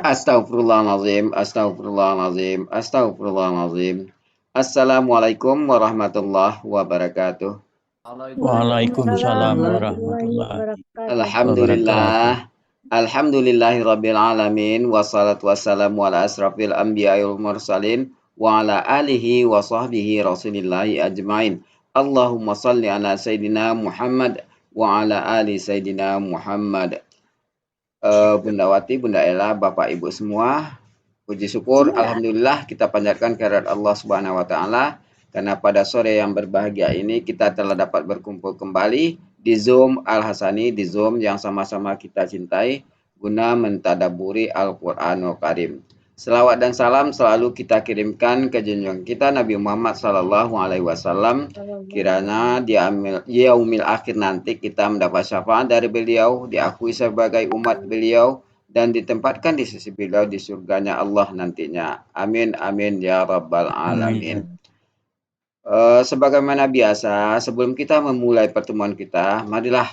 Astagfirullahaladzim, astagfirullahaladzim, astagfirullahaladzim. Assalamualaikum warahmatullahi wabarakatuh. Waalaikumsalam Waalaikumsalam warahmatullahi warahmatullahi wabarakatuh. wabarakatuh. Alhamdulillah, alhamdulillahirabbil alamin, wassalatu wassalamu ala asrafil anbiya'i wal mursalin wa ala alihi wa sahbihi rasulillahi ajmain. Allahumma salli ala sayyidina Muhammad wa ala ali sayyidina Muhammad. Bunda Wati, Bunda Ella, Bapak Ibu semua, puji syukur, alhamdulillah kita panjatkan kehadirat Allah Subhanahu wa taala karena pada sore yang berbahagia ini kita telah dapat berkumpul kembali di Zoom Al Hasani, di Zoom yang sama-sama kita cintai guna mentadaburi Al-Qur'anul Karim. Selawat dan salam selalu kita kirimkan ke junjungan kita Nabi Muhammad Sallallahu Alaihi Wasallam. Kiranya di yaumil akhir nanti kita mendapat syafaat dari beliau, diakui sebagai umat beliau, dan ditempatkan di sisi beliau di surganya Allah nantinya. Amin, amin, ya rabbal alamin. Sebagaimana biasa, sebelum kita memulai pertemuan kita, marilah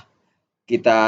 kita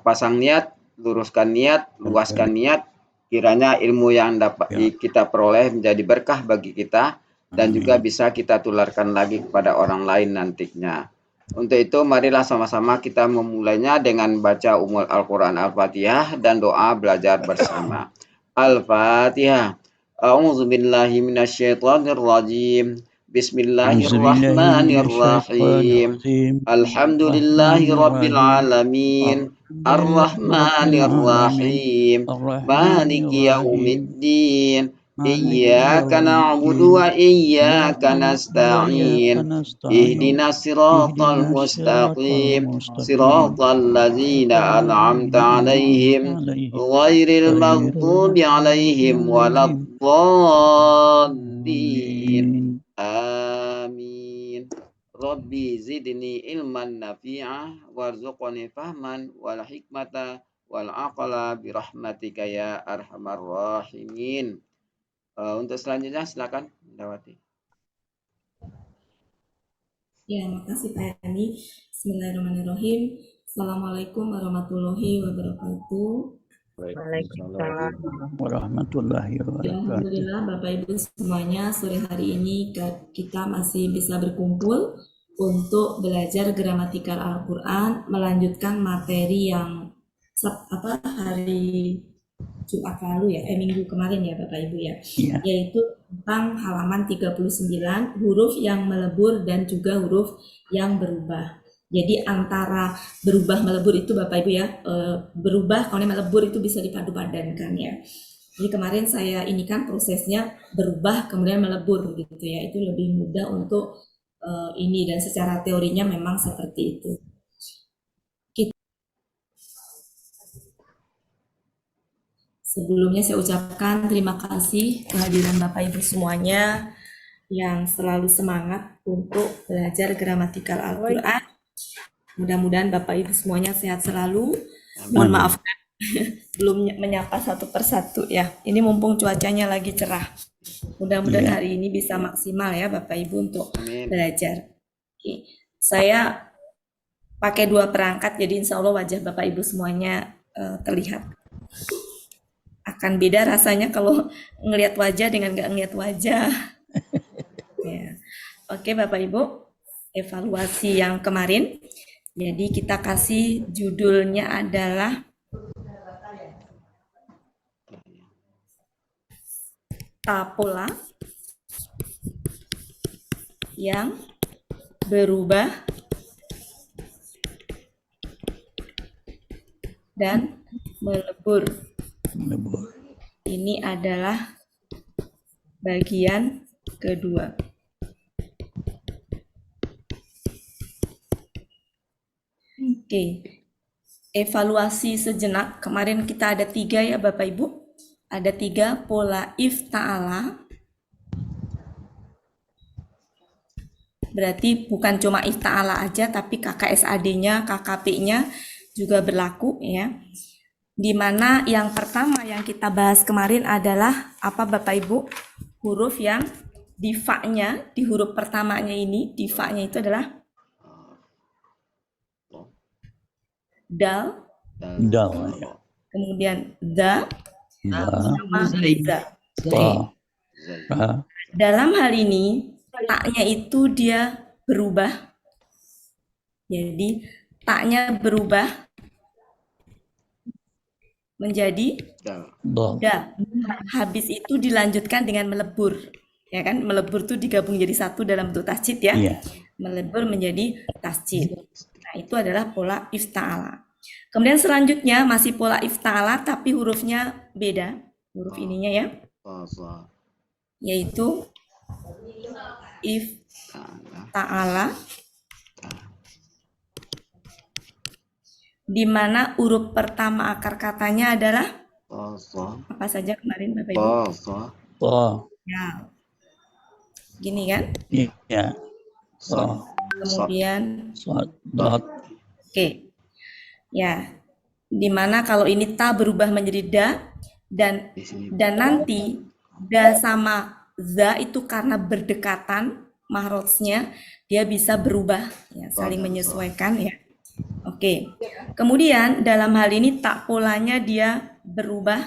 pasang niat, luruskan niat, luaskan niat, kiranya ilmu yang dapat kita peroleh menjadi berkah bagi kita dan juga bisa kita tularkan lagi kepada orang lain nantinya. Untuk itu marilah sama-sama kita memulainya dengan baca umul Al-Quran Al-Fatihah dan doa belajar bersama. Al-Fatihah. A'udzubillahi minasyaitonirrajim. Bismillahirrahmanirrahim. Alhamdulillahi rabbil alamin. Ar-Rahmanir-Rahim. Maliki yaumiddin. Iyyaka na'budu wa iyyaka nasta'in. Ihdinas siratal mustaqim. Siratal ladzina an'amta 'alaihim ghairil maghdubi 'alaihim waladdallin. Amin. Rabbi zidni ilman nafi'ah warzuqni fahman wal hikmata wal aqla birahmatika ya arhamar rahimin. Untuk selanjutnya silakan Dawati. Ya, makasih Pak Yani. Bismillahirrahmanirrahim. Assalamualaikum warahmatullahi wabarakatuh. Waalaikumsalam Warahmatullahi wabarakatuh. Alhamdulillah Bapak Ibu semuanya, sore hari ini kita masih bisa berkumpul untuk belajar gramatikal Al-Quran, melanjutkan materi yang hari Jumat lalu ya, minggu kemarin ya Bapak Ibu ya, yaitu tentang halaman 39, huruf yang melebur dan juga huruf yang berubah. Jadi antara berubah melebur itu Bapak Ibu ya, berubah kalau melebur itu bisa dipadu padankan ya. Jadi kemarin saya ini kan prosesnya berubah kemudian melebur gitu ya, itu lebih mudah untuk ini dan secara teorinya memang seperti itu. Sebelumnya saya ucapkan terima kasih kehadiran Bapak Ibu semuanya yang selalu semangat untuk belajar gramatikal Al-Quran. Mudah-mudahan Bapak Ibu semuanya sehat selalu. Mohon maaf belum menyapa satu persatu ya. Ini mumpung cuacanya lagi cerah. Mudah-mudahan hari ini bisa maksimal ya Bapak Ibu untuk belajar. Saya pakai 2 perangkat, jadi insya Allah wajah Bapak Ibu semuanya terlihat. Akan beda rasanya kalau ngelihat wajah dengan nggak ngelihat wajah. Ya. Oke Bapak Ibu, evaluasi yang kemarin. Jadi kita kasih judulnya adalah pola yang berubah dan melebur. Ini adalah bagian kedua. Oke, evaluasi sejenak. Kemarin kita ada 3 ya Bapak Ibu. Ada 3 pola if ta'ala. Berarti bukan cuma if ta'ala aja, tapi KKSAD-nya, KKP-nya juga berlaku ya. Dimana yang pertama yang kita bahas kemarin adalah apa Bapak Ibu? Huruf yang di fa-nya, di huruf pertamanya ini, di fa-nya itu adalah dal, Dal. kemudian da, sama za. Ta, Zai. ra, Dalam hal ini, taknya itu dia berubah. Jadi, taknya berubah menjadi Dal. dal, da. Habis itu dilanjutkan dengan melebur. Ya kan? Melebur itu digabung jadi satu dalam bentuk tasjid ya. iya, Melebur menjadi tasjid. Nah, itu adalah pola ifta'ala. Kemudian selanjutnya masih pola ifta'ala tapi hurufnya beda. Huruf ininya ya. Tasa. Yaitu Ta'ala. ifta'ala. Di mana huruf pertama akar katanya adalah Tasa. apa saja kemarin Bapak Ibu? Tasa. ta, Ya. Gini kan? iya, Sa. Sa. Kemudian sad, dot, oke. Ya. Di mana kalau ini ta berubah menjadi da dan Di sini. nanti da sama za itu karena berdekatan mahrojnya dia bisa berubah ya, saling menyesuaikan ya. Oke. Kemudian dalam hal ini tak polanya dia berubah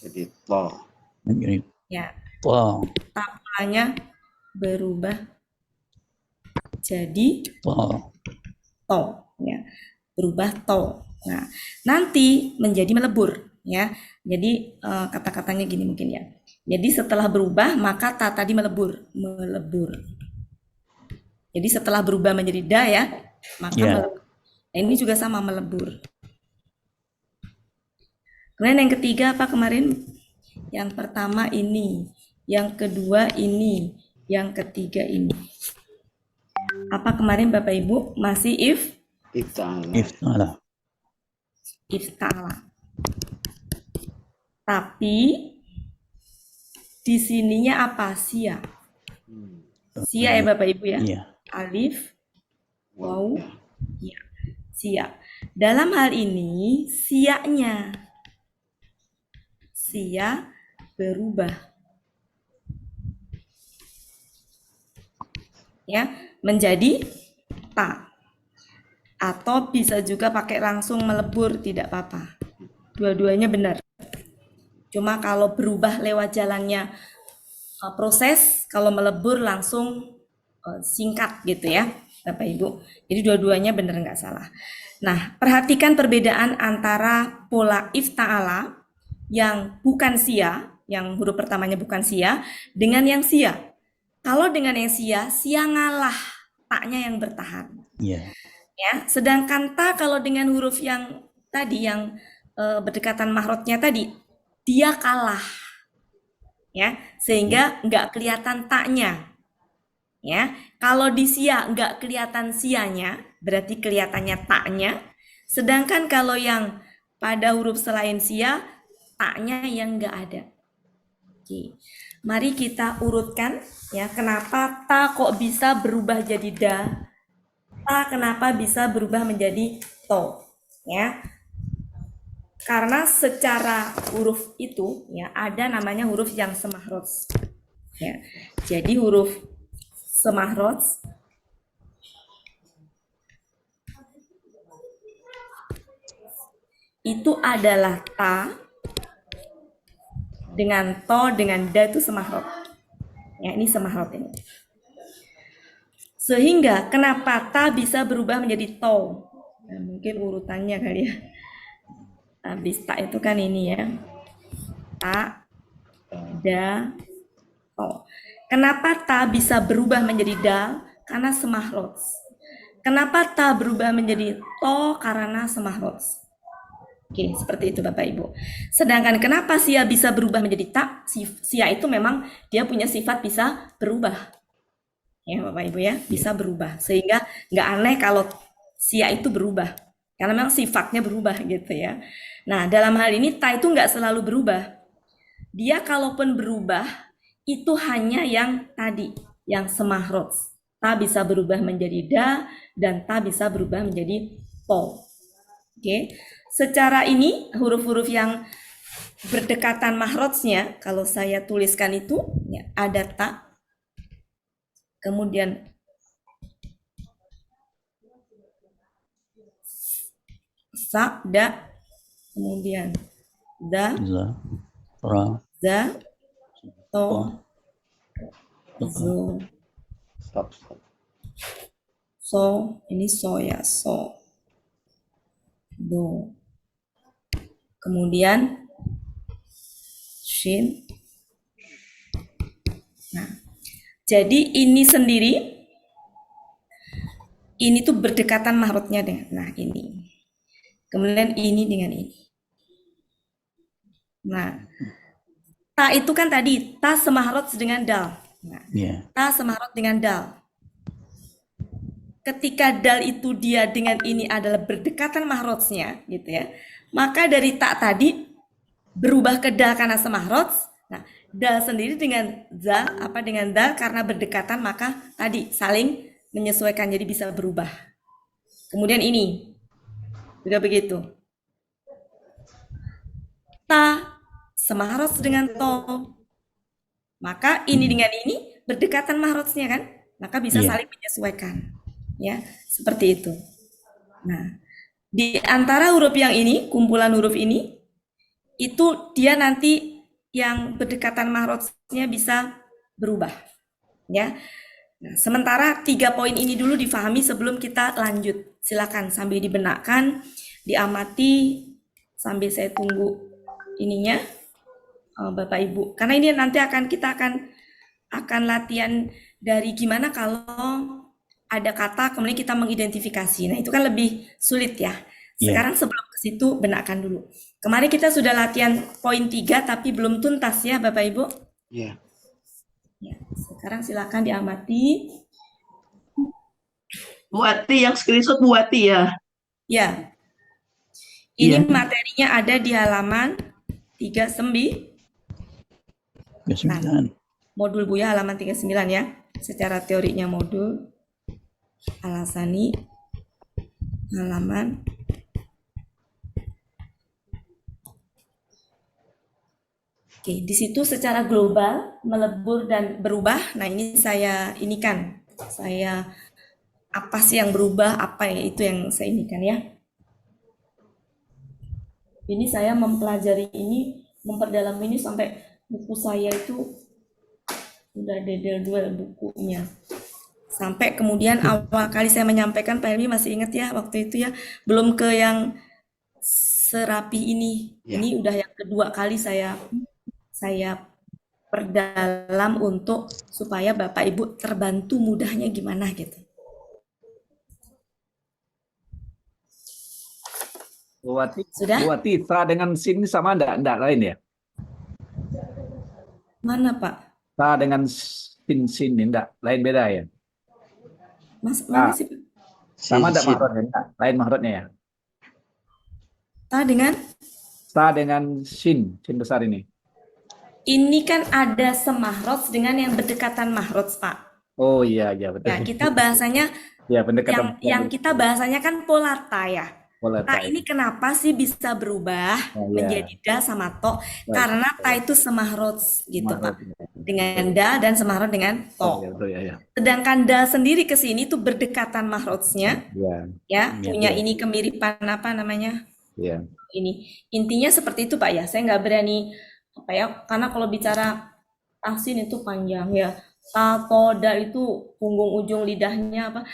Jadi ta. menjadi ya. ta, Tak polanya berubah jadi ta, to ya. Berubah to. Nah, nanti menjadi melebur ya. Jadi kata-katanya gini mungkin ya. Jadi setelah berubah maka ta tadi melebur. Jadi setelah berubah menjadi da ya, maka Ya. melebur. Nah, ini juga sama melebur. Kemudian yang ketiga apa kemarin? Yang pertama ini, yang kedua ini, yang ketiga ini. Apa kemarin Bapak Ibu? Masih Ifta'ala. iftala, ifta'ala. Tapi di sininya apa? Sia. Sia ya Bapak Ibu ya. iya, Alif, waw, Ya. ya. Sia. Dalam hal ini sianya sia berubah. Ya, menjadi ta. Atau bisa juga pakai langsung melebur, tidak apa-apa. Dua-duanya benar. Cuma kalau berubah lewat jalannya proses, kalau melebur langsung singkat gitu ya, Bapak Ibu. Jadi dua-duanya benar nggak salah. Nah, perhatikan perbedaan antara pola ifta'ala yang bukan sia, yang huruf pertamanya bukan sia, dengan yang sia. Kalau dengan yang sia ngalah, taknya yang bertahan. iya, Ya, sedangkan ta kalau dengan huruf yang tadi yang berdekatan mahrotnya tadi, dia kalah. Ya, sehingga nggak kelihatan taknya. Ya, kalau di sia nggak kelihatan sianya, berarti kelihatannya taknya. Sedangkan kalau yang pada huruf selain sia, taknya yang nggak ada. Oke, mari kita urutkan ya. Kenapa ta kok bisa berubah jadi da? Ta kenapa bisa berubah menjadi to? Ya, karena secara huruf itu ya ada namanya huruf yang semahroj. Ya, jadi huruf semahroj itu adalah ta dengan to dengan da itu semahroj. Ya, ini semahroj ini. Sehingga kenapa ta bisa berubah menjadi to? Nah, mungkin urutannya kali ya. Habis ta itu kan ini ya. Ta, da, to. Kenapa ta bisa berubah menjadi dal? Karena semahroj. Kenapa ta berubah menjadi to? Karena semahroj. Oke, seperti itu Bapak Ibu. Sedangkan kenapa sia bisa berubah menjadi ta? Sia itu memang dia punya sifat bisa berubah. Ya Bapak Ibu ya, bisa berubah. Sehingga nggak aneh kalau sia itu berubah. Karena memang sifatnya berubah gitu ya. Nah, dalam hal ini ta itu nggak selalu berubah. Dia kalaupun berubah, itu hanya yang tadi, yang semahroj. Ta bisa berubah menjadi da, dan ta bisa berubah menjadi to. Oke, secara ini huruf-huruf yang berdekatan mahrojnya, kalau saya tuliskan itu, ya, ada ta, kemudian sa, da, kemudian da, za, Ra. za, to, To. zo, Stop. so, ini so ya, so, do. Kemudian shin. Nah, jadi ini sendiri, ini tuh berdekatan mahrotnya dengan, nah ini. Kemudian ini dengan ini. Nah, ta itu kan tadi, ta semahrot dengan dal. Nah, Ya. ta semahrot dengan dal. Ketika dal itu dia dengan ini adalah berdekatan mahrotnya, gitu ya. Maka dari ta tadi berubah ke dal karena semahrot. Nah, dal sendiri dengan za, dengan dal karena berdekatan, maka tadi saling menyesuaikan, jadi bisa berubah. Kemudian ini juga begitu. Ta semahrot dengan to, maka ini dengan ini berdekatan mahrotnya kan, maka bisa Iya. saling menyesuaikan, ya seperti itu. Nah, di antara huruf yang ini, kumpulan huruf ini, itu dia nanti yang berdekatan mahrotnya bisa berubah, ya. Nah, sementara 3 poin ini dulu difahami sebelum kita lanjut. Silakan sambil dibenakkan, diamati sambil saya tunggu ininya, Bapak Ibu. Karena ini nanti kita akan latihan dari gimana kalau ada kata kemudian kita mengidentifikasi. Nah, itu kan lebih sulit ya. Sekarang sebelum ke situ benakkan dulu. Kemarin kita sudah latihan poin 3 tapi belum tuntas ya Bapak Ibu. Iya. Ya, sekarang silakan diamati. Bu Ati yang screenshot Bu Ati ya. Ya. Ini Iya. materinya ada di halaman 39. 39. Modul Buya halaman 39 ya. Secara teorinya modul Al-Hasani halaman Oke, di situ secara global melebur dan berubah. Nah, ini saya apa sih yang berubah, apa ya itu yang saya inikan ya. Ini saya mempelajari ini, memperdalam ini sampai buku saya itu udah dedel-duel bukunya. Sampai kemudian awal kali saya menyampaikan, Pak Helmi masih ingat ya waktu itu ya, belum ke yang serapi ini. Ya. Ini udah yang kedua kali saya perdalam untuk supaya Bapak Ibu terbantu mudahnya gimana gitu. Bu Wati, Sudah? Bu Wati, ta dengan sin ini sama enggak lain ya? Mana Pak? Ta dengan sin ini enggak lain beda ya? Mas, mana sih Pak? Sama enggak Sin. mahrotnya? Enggak, lain mahrotnya ya? Ta dengan? Ta dengan sin besar ini. Ini kan ada semahrot dengan yang berdekatan mahrot Pak. Oh iya betul. Ya, kita bahasanya Ya pendekatan yang kita bahasanya kan pola ta ya. pola Nah, ta. ini kenapa sih bisa berubah menjadi da sama to? Karena ta itu semahrot gitu Pak. Dengan da dan semahrot dengan to. Ya, betul ya. Sedangkan da sendiri ke sini tuh berdekatan mahrotnya. Ya. Ya, Ya, punya betul. ini kemiripan apa namanya? Ya. Ini intinya seperti itu Pak ya. Saya nggak berani apa ya, karena kalau bicara tahsin itu panjang ya. Ta, to, da itu punggung ujung lidahnya apa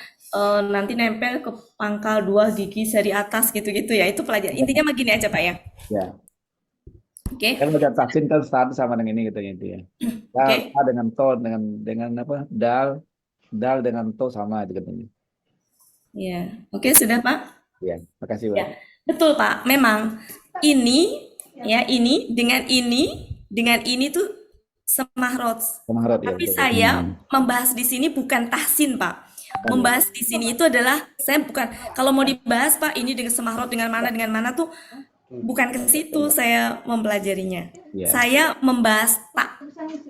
nanti nempel ke pangkal 2 gigi seri atas gitu-gitu ya. Itu pelajaran. Intinya begini aja Pak ya. Ya. Oke. Kan baca tahsin kan start sama dengan ini gitu ya. Oke. Ta dengan to dengan apa? Dal dengan to sama gitu katanya. Ya. Oke, sudah Pak? Ya, makasih, Pak. Ya. Betul Pak. Memang ini ya, ini dengan ini tuh semahrot. Mahrot ya. Tapi betul. saya membahas di sini bukan tahsin, Pak. Membahas di sini itu adalah saya bukan kalau mau dibahas Pak ini dengan semahrot dengan mana tuh bukan ke situ saya mempelajarinya. Ya. Saya membahas ta.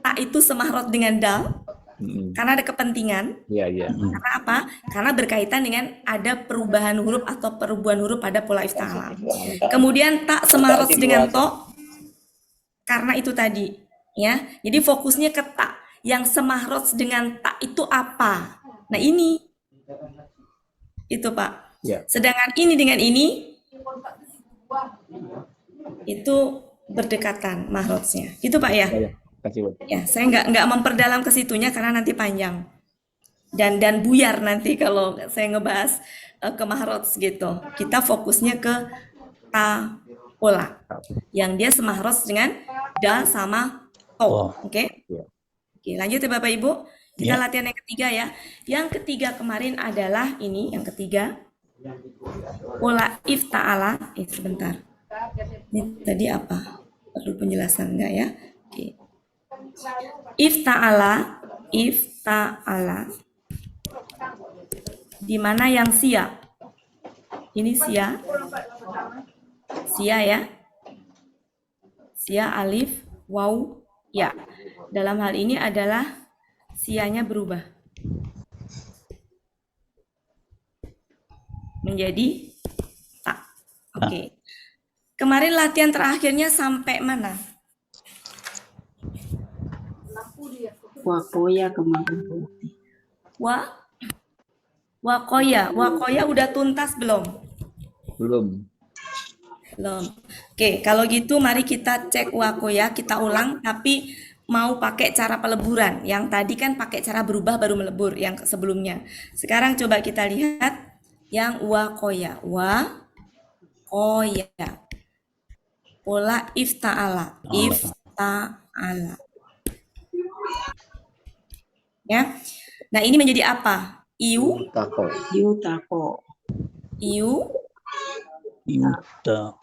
Ta itu semahrot dengan dal karena ada kepentingan. Iya. Karena apa? Karena berkaitan dengan ada perubahan huruf atau perubahan huruf pada pola isti'alah. Kemudian ta semahrot dengan to karena itu tadi ya. Jadi fokusnya ke ta. Yang semahrot dengan ta itu apa? Nah, ini itu Pak. Ya. Sedangkan ini dengan ini itu berdekatan mahrotnya. Gitu Pak ya? Ya, kasih Bu. Ya, saya nggak memperdalam ke situnya karena nanti panjang. Dan buyar nanti kalau saya ngebahas ke mahrot gitu. Kita fokusnya ke ta pola yang dia semahrot dengan dal sama to. Oh. Oke? Iya. Oke, lanjut ya Bapak Ibu. Kita Ya. latihan yang ketiga ya. Yang ketiga kemarin adalah ini yang ketiga. Pola ifta'ala. Sebentar. Ini tadi apa? Perlu penjelasan enggak ya? Oke. Ifta'ala, di mana yang sia? Ini sia. Sia ya. Sia alif, waw, ya. Dalam hal ini adalah sianya berubah menjadi tak. Oke. Kemarin latihan terakhirnya sampai mana? Wakoya kemarin. Wakoya udah tuntas belum? Belum. Belum. Oke, kalau gitu mari kita cek wakoya, kita ulang tapi mau pakai cara peleburan. Yang tadi kan pakai cara berubah baru melebur yang sebelumnya. Sekarang coba kita lihat yang wakoya. Wakoya. Pola ifta'ala. Ifta'ala. Ya. Nah, ini menjadi apa? Iu, Tako. Yutako. iu, Yuta.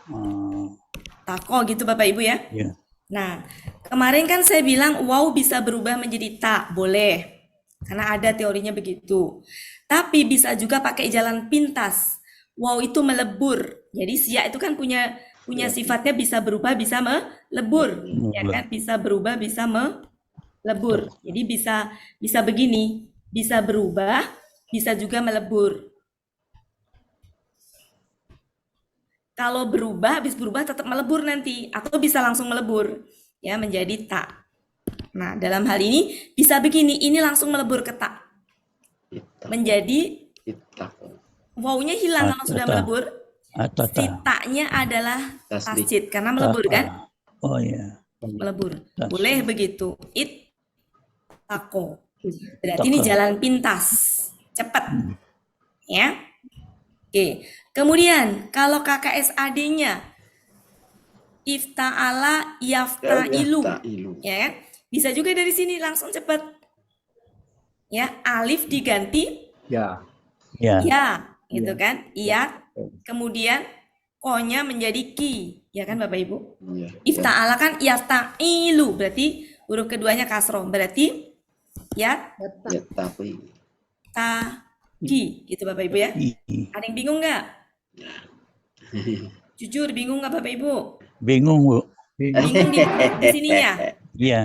tako gitu Bapak Ibu ya. Ya. Nah, kemarin kan saya bilang wow bisa berubah menjadi tak, boleh. Karena ada teorinya begitu. Tapi bisa juga pakai jalan pintas. Wow itu melebur. Jadi sia itu kan punya sifatnya bisa berubah, bisa melebur. Ya kan? Bisa berubah, bisa melebur. Jadi bisa begini, bisa berubah, bisa juga melebur. Kalau berubah, habis berubah tetap melebur nanti. Atau bisa langsung melebur. Ya, menjadi tak. Nah, dalam hal ini bisa begini. Ini langsung melebur ke tak. Menjadi Itako. wow-nya hilang kalau sudah melebur. Si Atata. taknya adalah Tasdid. tasdid. Karena melebur kan? Oh ya. Melebur. Tasdid. Boleh begitu. Tako. Berarti ini jalan pintas. Cepat. Ya. Oke. Kemudian kalau KKSAD-nya ifta'ala yafta'ilu. Ya kan? Bisa juga dari sini langsung cepat. Ya, alif diganti Ya. Ya. ya, gitu kan? Iya. Kemudian ko-nya menjadi ki. Ya kan Bapak Ibu? Iya. Ifta'ala kan yafta'ilu. Berarti huruf keduanya kasroh. Berarti ya Ya, tapi. ta ki. Gitu Bapak Ibu ya. Ada yang bingung nggak? Jujur bingung nggak Bapak Ibu? Bingung, Bu. Bingung di sininya? Iya.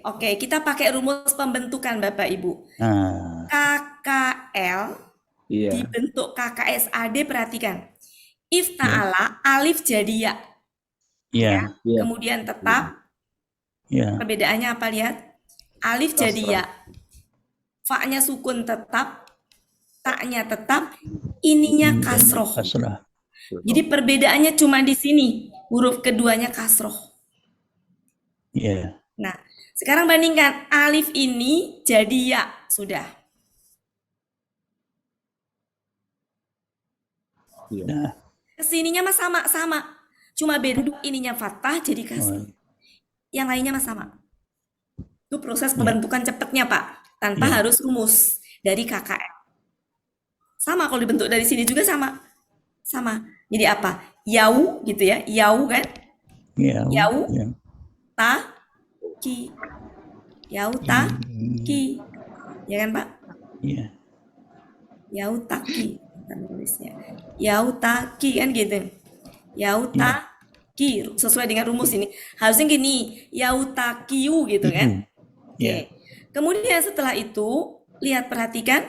Oke. Kita pakai rumus pembentukan Bapak Ibu. Nah, KKL Iya. dibentuk KKSAD, perhatikan. Ifta'ala alif jadi ya. iya. Iya. Kemudian tetap. Iya. Perbedaannya apa lihat? Alif jadi ya. Fa-nya sukun tetap. Ta-nya tetap. Ininya kasroh. Kasrah. Jadi perbedaannya cuma di sini. Huruf keduanya kasroh. Iya. Nah, sekarang bandingkan alif ini jadi ya, sudah. Nah, Kesininya mah sama-sama. Cuma beda ininya fathah jadi kasroh. Yang lainnya mah sama. Itu proses pembentukan cepatnya, Pak. Tanpa harus rumus dari KKL. Sama kalau dibentuk dari sini juga sama. Sama. Jadi apa? Yau gitu ya. Yau kan? iya. Yau. Iya. Ta ki. Yau ta ki. Ya kan, Pak? Iya. Yau ta ki. Kita nulisnya. Yau ta ki kan gitu. Yau ta ki sesuai dengan rumus ini. Harusnya gini, yau ta kiu gitu kan? Iya. Oke. Kemudian setelah itu, lihat perhatikan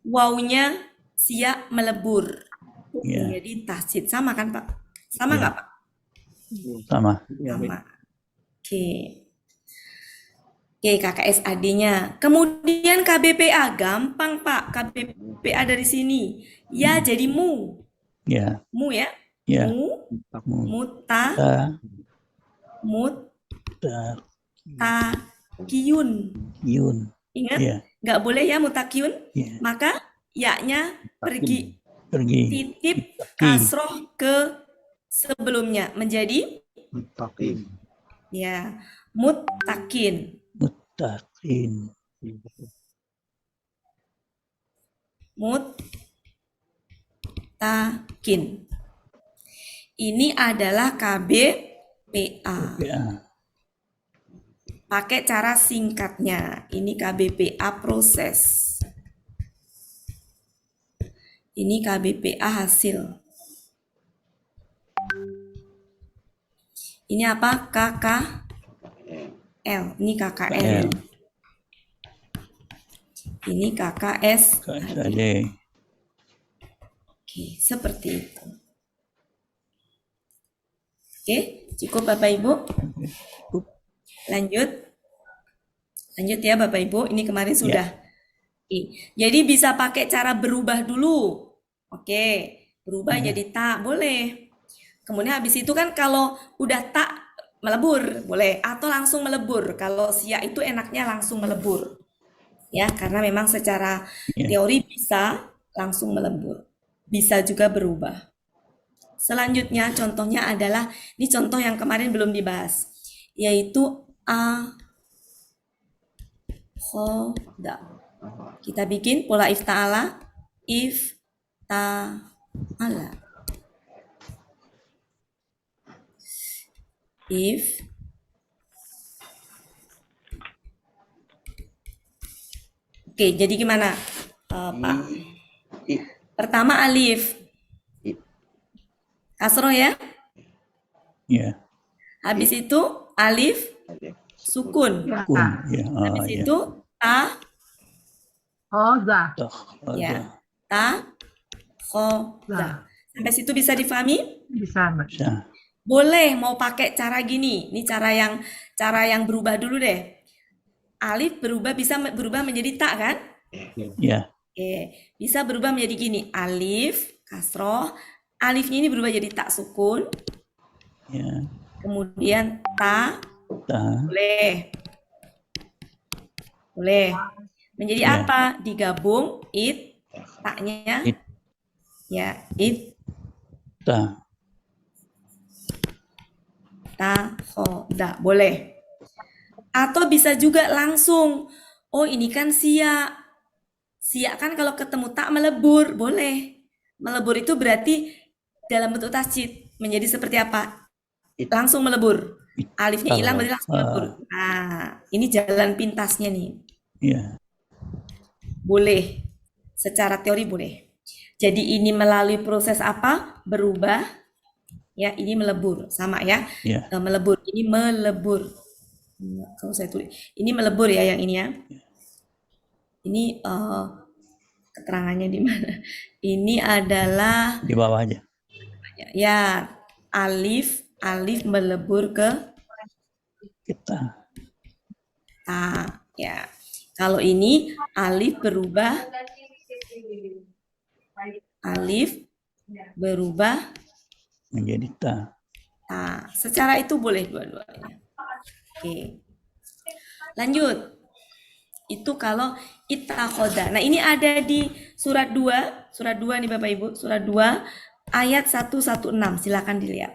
wawunya sia melebur. Iya. Jadi tasjid sama kan, Pak? Sama nggak, Pak? Sama. Sama. Oke. Oke, KKSAD-nya. Kemudian KBPA, gampang Pak. KBPA dari sini. Ya jadi mu. Iya. Mu ya. Ya. Muta, Ta. mutakiyun. Yun. Ingat, Ya. nggak boleh ya mutakiyun. Ya. Maka yaknya pergi. Pergi. Titip Mutaki. kasroh ke sebelumnya menjadi Mutakin. ya mutakin. Mutakin. Mutakin. Ini adalah KBPA. Ya. Pakai cara singkatnya. Ini KBPA proses. Ini KBPA hasil. Ini apa? KKL. Ini KKL. Ini KKS. KSAD. Oke, seperti itu. Oke, cukup Bapak Ibu. Lanjut. Lanjut ya Bapak Ibu. Ini kemarin sudah. Oke. Jadi bisa pakai cara berubah dulu. Oke, berubah jadi tak boleh. Kemudian habis itu kan kalau udah tak melebur boleh atau langsung melebur. Kalau siak itu enaknya langsung melebur. Ya, karena memang secara teori bisa langsung melebur. Bisa juga berubah. Selanjutnya contohnya adalah ini contoh yang kemarin belum dibahas, yaitu khoda. Kita bikin pola ifta'ala. Ifta'ala. Oke, jadi gimana Pak? Pertama alif. Kasroh ya. Ya. Habis itu alif sukun. Kun. Ya. Habis Ya. itu ta. Khoza. Ya. Ta. Khoda. Sampai situ bisa difahami? Bisa, Mbak. Bisa. Boleh mau pakai cara gini. Ini cara yang berubah dulu deh. Alif bisa berubah menjadi ta kan? Ya. Oke, bisa berubah menjadi gini. Alif kasroh. Alifnya ini berubah jadi tak sukun. Ya. Kemudian ta. Ta. Boleh. Boleh. Menjadi Ya. apa? Digabung taknya. It. Ya, Ta. khoda. Boleh. Atau bisa juga langsung. Oh, ini kan siak. Siak kan kalau ketemu tak melebur. Boleh. Melebur itu berarti dalam bentuk tasjid menjadi seperti apa? Langsung melebur. Alifnya hilang berarti langsung melebur. Nah, ini jalan pintasnya nih. Ya. Boleh. Secara teori boleh. Jadi ini melalui proses apa? Berubah. Ya, ini melebur. Sama ya. Ya. Melebur. Ini melebur. Kalau saya tulis. Ini melebur ya yang ini ya. Ini keterangannya di mana? Ini adalah Di bawah aja. ya alif melebur ke Kita. ta. Ya. Kalau ini alif berubah Menjadi ta. ta. Secara itu boleh dua-duanya. Oke. Lanjut. Itu kalau itakhoda. Nah, ini ada di surat 2. Surat 2 nih Bapak Ibu. Surat 2 ayat 116. Silakan dilihat.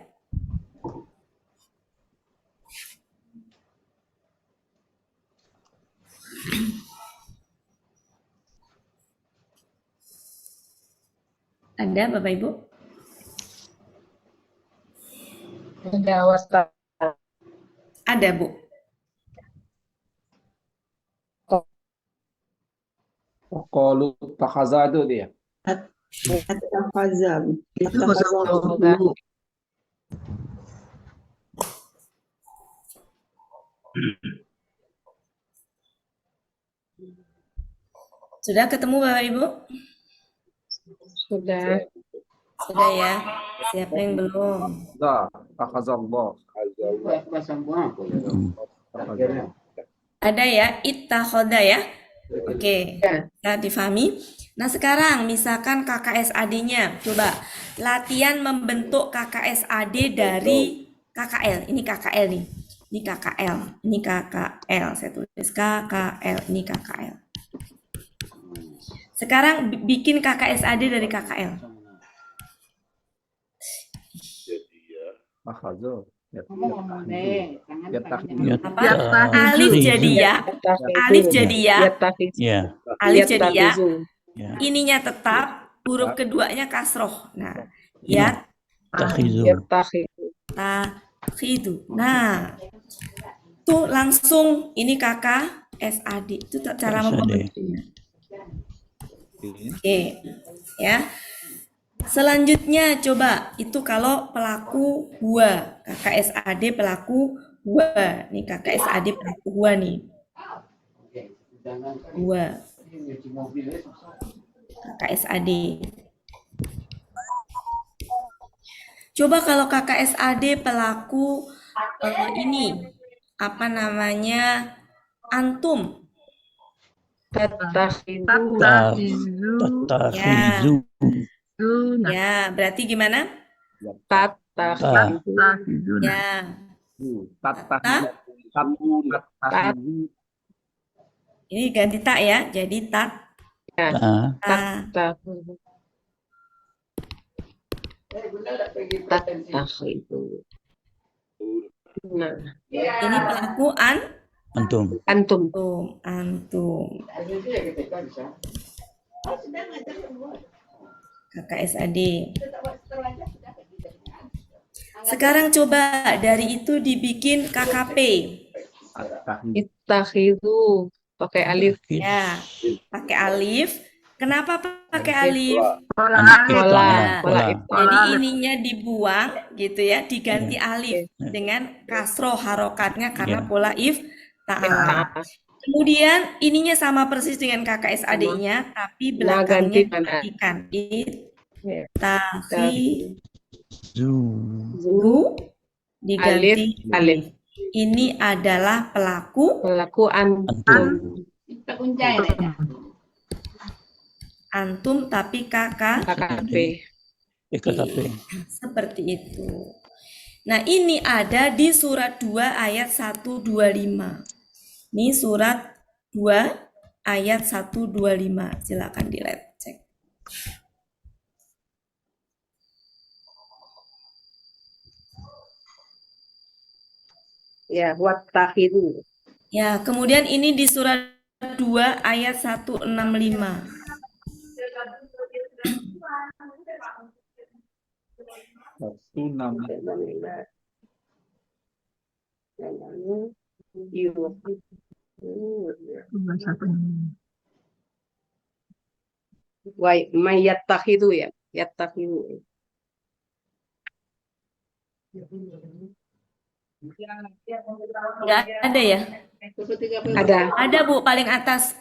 Ada Bapak Ibu? Ada wasta. Ada Bu. Qalu takhaza itu dia. At-takhaza. Sudah ketemu Bapak Ibu? Sudah. Sudah ya. Siapa yang belum? Takhaza Allah. Ada ya, ittakhoda ya. Oke, ya difahami. Nah, sekarang misalkan KKSAD-nya, coba latihan membentuk KKSAD dari KKL. Ini KKL nih. Ini KKL, ini KKL. Saya tulis KKL, ini KKL. Sekarang bikin KKSAD dari KKL. Mahfazul. Apa? Alif jadi ya. Alif jadi ya. Ya. Alif jadi ya. Ya. Ininya tetap, huruf keduanya kasroh. Nah, ya Takhizu. takhidu. Nah, tuh langsung ini kakak SAD. Itu cara SAD. membentuknya. Oke, ya. Selanjutnya coba itu kalau pelaku gua, kakak SAD pelaku gua. Nih kakak SAD pelaku gua nih. Gua. Kakak SAD. Coba kalau kakak SAD pelaku ini apa namanya antum. Tattakhizu. Ya, berarti gimana? Ya, ini ganti tak ya, jadi tat. Ini pelaku Antum. antum. Kakak SAD. Sekarang coba dari itu dibikin KKP. Ittakhidu pakai alif. Ya, pakai alif. Kenapa pakai alif? Pola. Jadi ininya dibuang gitu ya, diganti alif dengan kasroh harokatnya karena pola if ta'al. Kemudian ininya sama persis dengan KKSAD-nya, tapi belakangnya digantikan. Ittakhizu diganti alif. Ini adalah pelaku antum. antum tapi KKP. Seperti itu. Nah, ini ada di surat 2 ayat 125. Ini surat 2 ayat 125. Silakan dicek. Ya, wattakhidu. Ya, kemudian ini di surat 2 ayat 165. Yattakhidhu ya. Yattakhidhu. Enggak ada ya? Ada Bu, paling atas.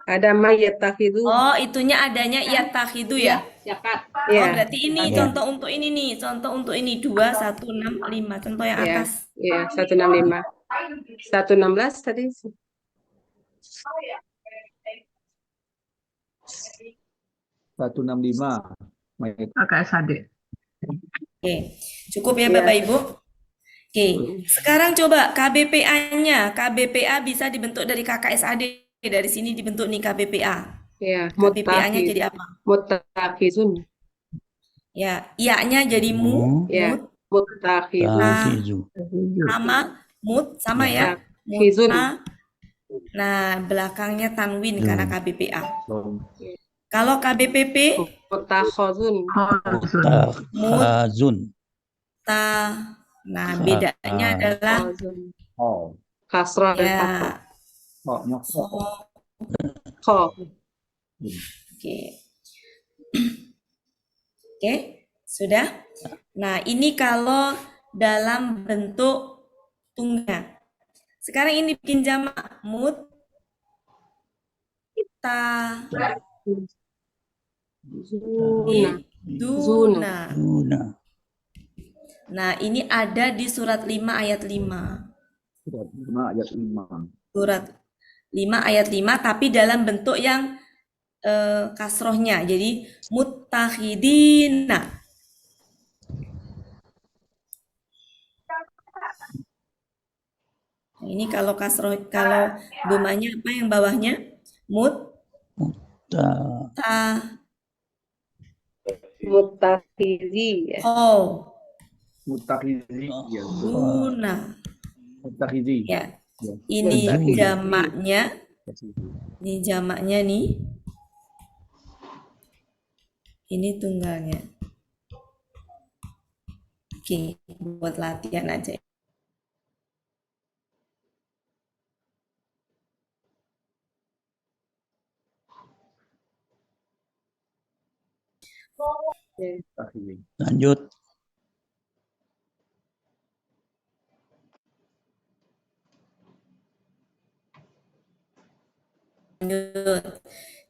Ada yattakhidhu. Oh, itunya adanya yatakhidu ya? Oh, berarti ini contoh untuk ini nih. Contoh untuk ini 2165. Contoh yang atas. Ya, 165. 116 tadi. 165. Kakak SAD. Oke, cukup ya Bapak Ibu. Oke, sekarang coba KBPA-nya. KBPA bisa dibentuk dari KKSAD. Dari sini dibentuk nih KBPA. Ya, KBPA-nya jadi apa? Muttakhizun. Ya, iya-nya jadi mu. Ya, muttakhizun. Sama mut sama ya. Khizun. Nah, belakangnya tanwin karena KBPA. Kalau KBPP Mutakhazun. Nah, bedanya adalah kasrah dan ya. Oke, sudah. Nah, ini kalau dalam bentuk tunggal. Sekarang ini bikin jamak Zuna. Nah, ini ada di surat 5 ayat 5. Surat 5 ayat 5. Surat 5 ayat 5 tapi dalam bentuk yang kasrohnya. Jadi muttakhidina. Nah, ini kalau kasroh, kalau domanya apa yang bawahnya? Ta Mutakhidhi ya. Mutakhizi. Ya. Guna. Mutakhizi. Ya. Ya. Ini Mutakhizi. jamaknya. Ini jamaknya nih. Ini tunggalnya. Oke, buat latihan aja. Mutakhizi. lanjut. Lanjut.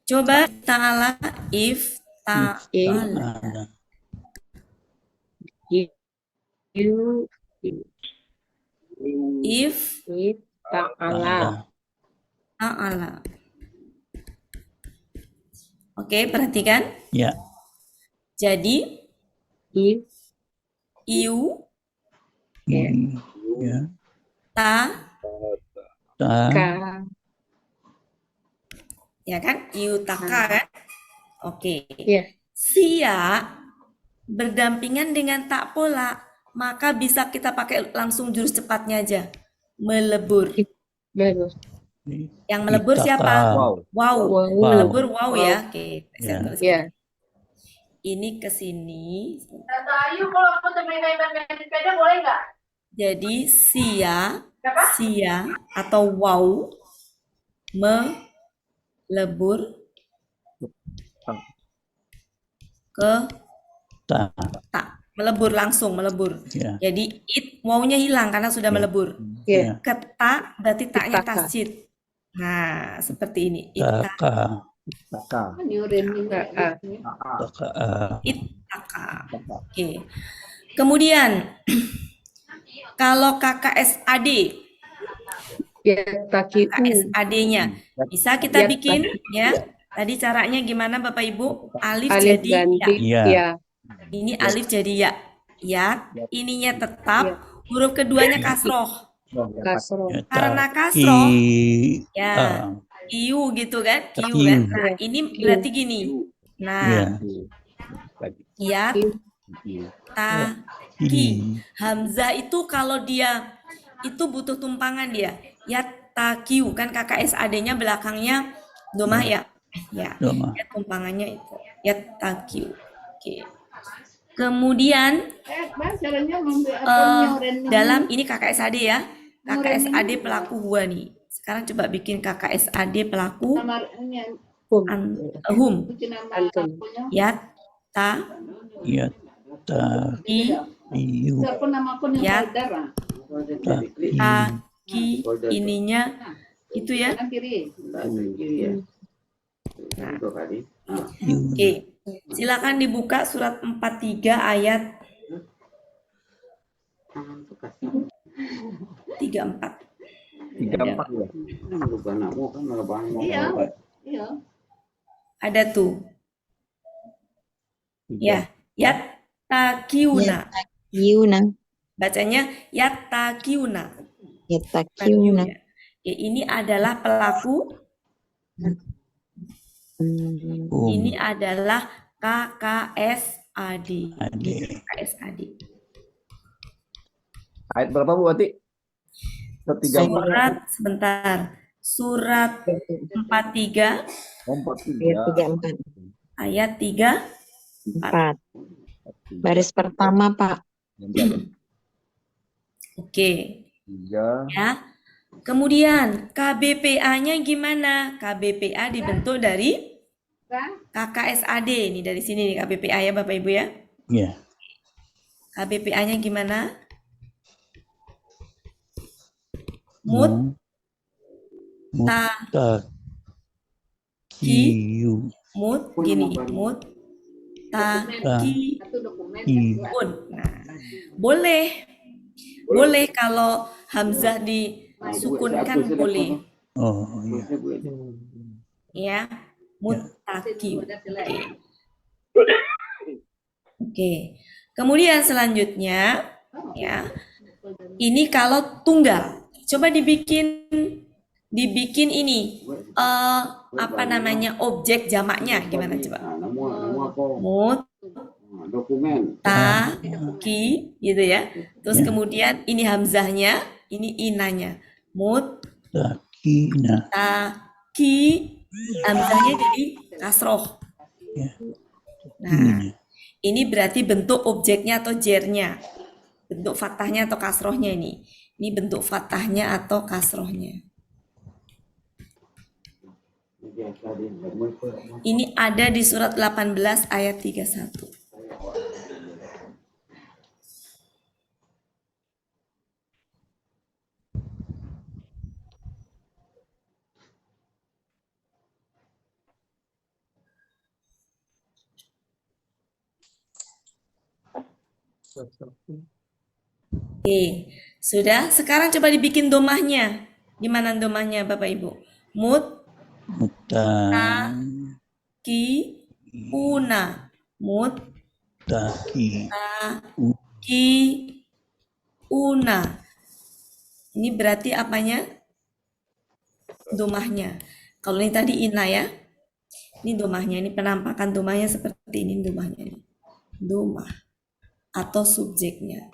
Coba ta'ala if ta'ala. Ada. You If ta'ala. Ada. ta'ala. Oke, perhatikan. Ya. Jadi If iu Ya. ta Ta ka ya kan? Iu taka kan? Oke. ya. Sia berdampingan dengan tak pola, maka bisa kita pakai langsung jurus cepatnya aja. Melebur. Bagus. Yang melebur Itaka. siapa? Wow. Wow. Wow. Melebur wow ya. Oke. Ya. Saya tulis. Ya. Ini ke sini. Kata Ayu kalau aku temenin main sepeda boleh nggak? Jadi sia atau wow melebur ke Ta. tak. Melebur langsung, melebur. Ya. Jadi wow-nya hilang karena sudah melebur. Ya. Ke ta berarti taknya Itaka. tasjid. Nah, seperti ini. Itaka. Taka. Taka. Ka. Taka. Itaka. Oke. Kemudian kalau KKSAD, Ya takiu. KKSAD-nya bisa kita Ya, bikin ya. Tadi caranya gimana Bapak Ibu? Alif Alif jadi ya. ganti Ya. ya. Ini alif jadi ya. Ya, ininya tetap, Ya. huruf keduanya kasroh. Kasroh. Ya. Karena Ta. kasroh, Ki. ya. Ah. Iu gitu kan? Kiu Kiu. kan? Nah, ini berarti gini. Ya. Nah, ya, ta, ki. Ki. Hamzah itu kalau dia itu butuh tumpangan dia. Ya, ta, kiu kan KKSAD-nya belakangnya domah ya. Ya, Doma. ya tumpangannya itu. Ya, ta, kiu. Oke. Kemudian dalam ini KKSAD ya. KKSAD pelaku gua nih. Sekarang coba bikin KKSAD pelaku hum. Antum. Ya, ta, Ya. Ta. ki, Iu. ya, Ta. ta, ki, ininya itu ya. Iu. Oke, silakan dibuka surat 43 ayat 34. 34 ya. Ada tuh. Ya, yattaqiuna. Yuna, Bacanya yattaqiuna. yatakiuna. Ya, ini adalah pelaku, ini adalah KKSAD. Ade. KKSAD. Ayat berapa Bu Ati? 34. Surat sebentar. Surat 43 Ayat 34. ayat 3. 4. Baris pertama, Pak. Oke, 3. ya. Kemudian KBPA-nya gimana? KBPA dibentuk dari KKSAD. Ini dari sini nih KBPA ya Bapak Ibu ya. Ya. KBPA-nya gimana? Mu. Ta, Kiu. mut, gini, mut, ta, ki, I. un. Nah, boleh kalau hamzah disukunkan boleh. Oh, iya. Ya, muttaqi. Oke. Kemudian selanjutnya, ya, ini kalau tunggal. Coba dibikin ini apa namanya objek jamaknya gimana coba? Dokumen. Muttaqi gitu ya. Terus kemudian ini hamzahnya, ini inanya. Sakina. Muttaqi, hamzahnya jadi kasroh. Ya. Nah, ini berarti bentuk objeknya atau jernya. Bentuk fathahnya atau kasrohnya ini. Ini bentuk fathahnya atau kasrohnya. Ini ada di surat 18 ayat 31. Oke, sudah. Sekarang coba dibikin domahnya. Gimana domahnya Bapak Ibu? Muttaqiuna. Muttaqiuna. Ini berarti apanya? Domahnya. Kalau ini tadi ina ya. Ini domahnya. Ini penampakan domahnya seperti ini domahnya. Domah atau subjeknya.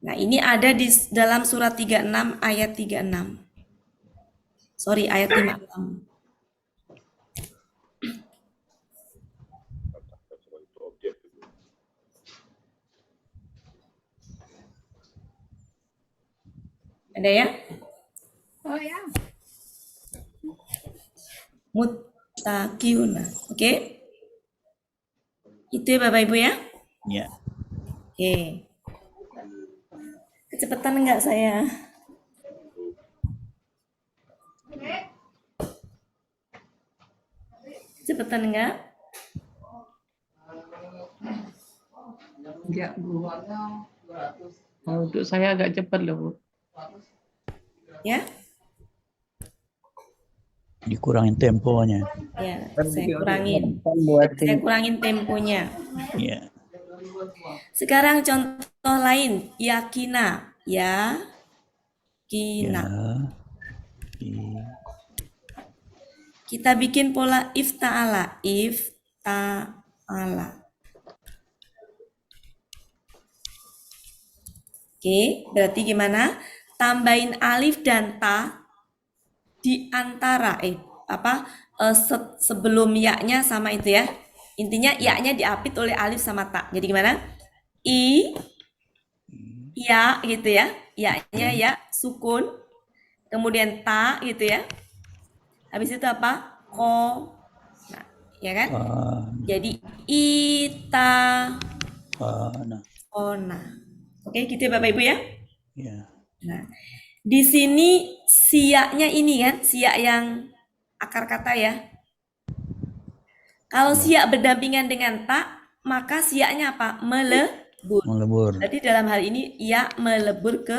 Nah, ini ada di dalam surat 36 ayat 36. Sorry, ayat 56. Ada ya? Oh ya. Muttaqiuna. Oke? Itu ya Bapak Ibu ya? Ya. Oke. Kecepatan enggak saya? Kecepatan enggak? Enggak, Bu. Oh, untuk saya agak cepat loh, Bu. Ya? Dikurangin temponya. Ya, saya kurangin. Saya kurangin temponya. Ya. Sekarang contoh lain, yakina. Yakina. Kita bikin pola ifta'ala. Ifta'ala. Oke, berarti gimana? Tambahin alif dan ta di antara sebelum ya-nya sama itu ya. Intinya ya-nya diapit oleh alif sama ta. Jadi gimana? Ya gitu ya. Ya-nya ya sukun. Kemudian ta gitu ya. Habis itu apa? Ko. Nah, ya kan? Jadi ona. Oke, gitu ya Bapak Ibu ya? Ya. Nah, di sini siaknya ini kan, siak yang akar kata ya. Kalau siak berdampingan dengan ta, maka siaknya apa? Melebur. Jadi dalam hal ini ia melebur ke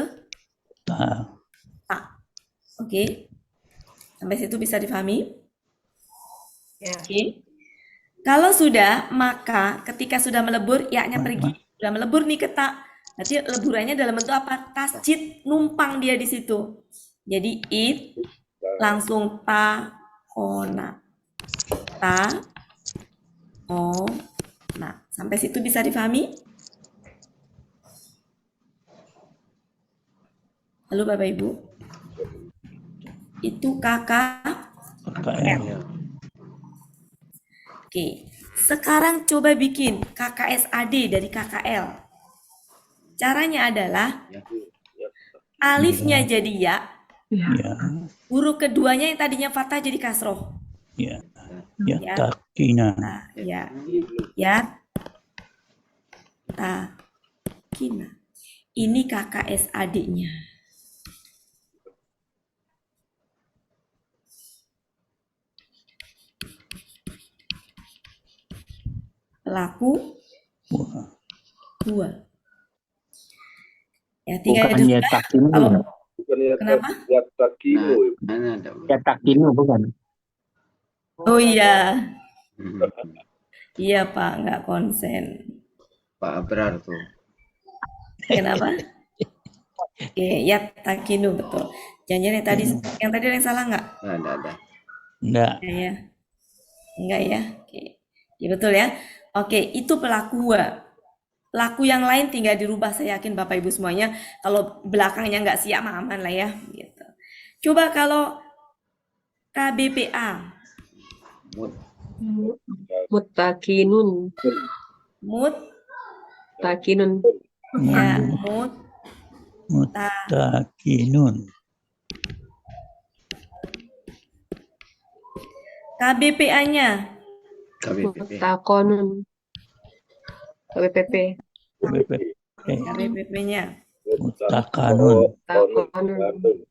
ta. Oke. Sampai situ bisa difahami? Ya. Oke. Kalau sudah, maka ketika sudah melebur, ya-nya pergi. Sudah melebur nih ke ta. Nanti leburannya dalam bentuk apa? Tasjid, numpang dia di situ. Jadi langsung ta-ona. Ta-ona. Sampai situ bisa difahami? Halo Bapak Ibu. Itu KKL. Oke. Sekarang coba bikin KKSAD dari KKL. Caranya adalah alifnya jadi ya. Huruf keduanya yang tadinya fathah jadi kasroh. Ya. Takina. Nah, ya. Takina. Ini KKSAD-nya. Pelaku gua. Ya, tinggal itu sudah. Kenapa? Mana ada? Yatakinu bukan? Oh iya, Hmm. iya Pak, nggak konsen. Pak Abrar tuh. Kenapa? Oke, ya takinu betul. Jangan yang tadi ada yang salah nggak? Ada. Enggak. Ya, enggak ya. Oke, ya betul ya. Oke, itu pelaku gua. Pelaku yang lain tinggal dirubah. Saya yakin Bapak Ibu semuanya. Kalau belakangnya nggak siap, mah aman lah ya. Gitu. Coba kalau KBPA, Mut. Mutakinun. mut, Takinun. ya, Mut- Mutakinun. KBPA-nya, KBPP. Mutakonun. KBPP. BPP. KBPP-nya. Mutakanun. Takonun.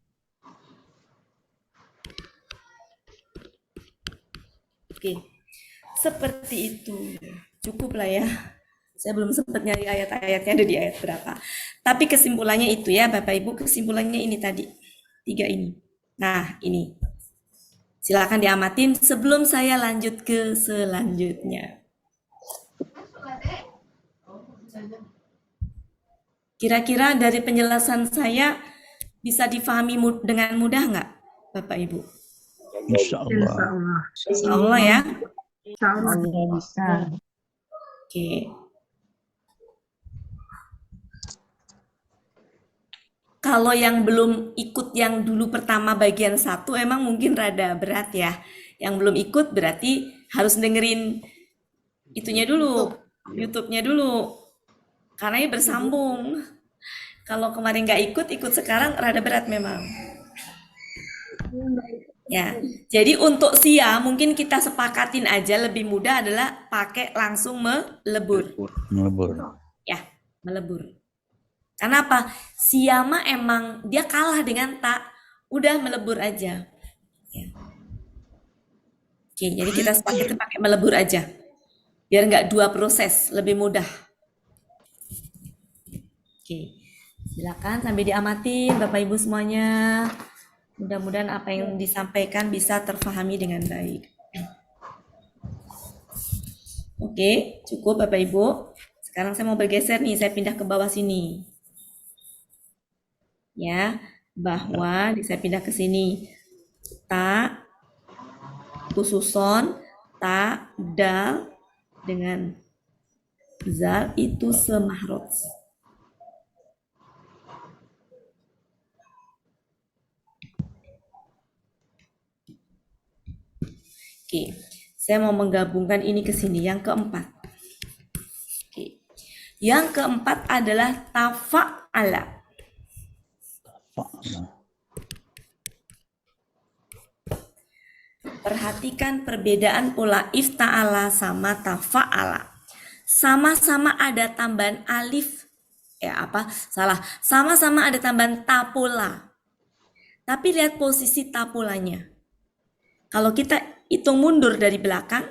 Oke, seperti itu. Cukup lah ya. Saya belum sempat nyari ayat-ayatnya ada di ayat berapa. Tapi kesimpulannya itu ya Bapak Ibu, kesimpulannya ini tadi. 3 ini. Nah, ini. Silakan diamatin sebelum saya lanjut ke selanjutnya. Kira-kira dari penjelasan saya bisa difahami dengan mudah nggak, Bapak Ibu? Insya Allah. Insya Allah ya. Bisa. Oke. Kalau yang belum ikut yang dulu pertama bagian 1 emang mungkin rada berat ya. Yang belum ikut berarti harus dengerin itunya dulu, YouTube-nya dulu. Karena ini bersambung. Kalau kemarin nggak ikut sekarang rada berat memang. Ya, jadi untuk SIA mungkin kita sepakatin aja lebih mudah adalah pakai langsung melebur. Melebur. Ya, melebur. Karena apa? Siyama emang dia kalah dengan tak, udah melebur aja. Ya. Oke, jadi kita sepakat pakai melebur aja. Biar nggak 2 proses, lebih mudah. Oke, silakan sambil diamatin Bapak Ibu semuanya. Mudah-mudahan apa yang disampaikan bisa terpahami dengan baik. Oke, cukup Bapak Ibu. Sekarang saya mau bergeser nih, saya pindah ke bawah sini. Ya, bahwa saya pindah ke sini. Ta, khususon, ta, dal, dengan zal itu semahrot. Oke, saya mau menggabungkan ini ke sini, yang keempat. Oke. Yang keempat adalah tafa'ala. Perhatikan perbedaan pola ifta'ala sama tafa'ala. Sama-sama ada tambahan alif. Sama-sama ada tambahan tapola. Tapi lihat posisi tapolanya. Kalau kita hitung mundur dari belakang,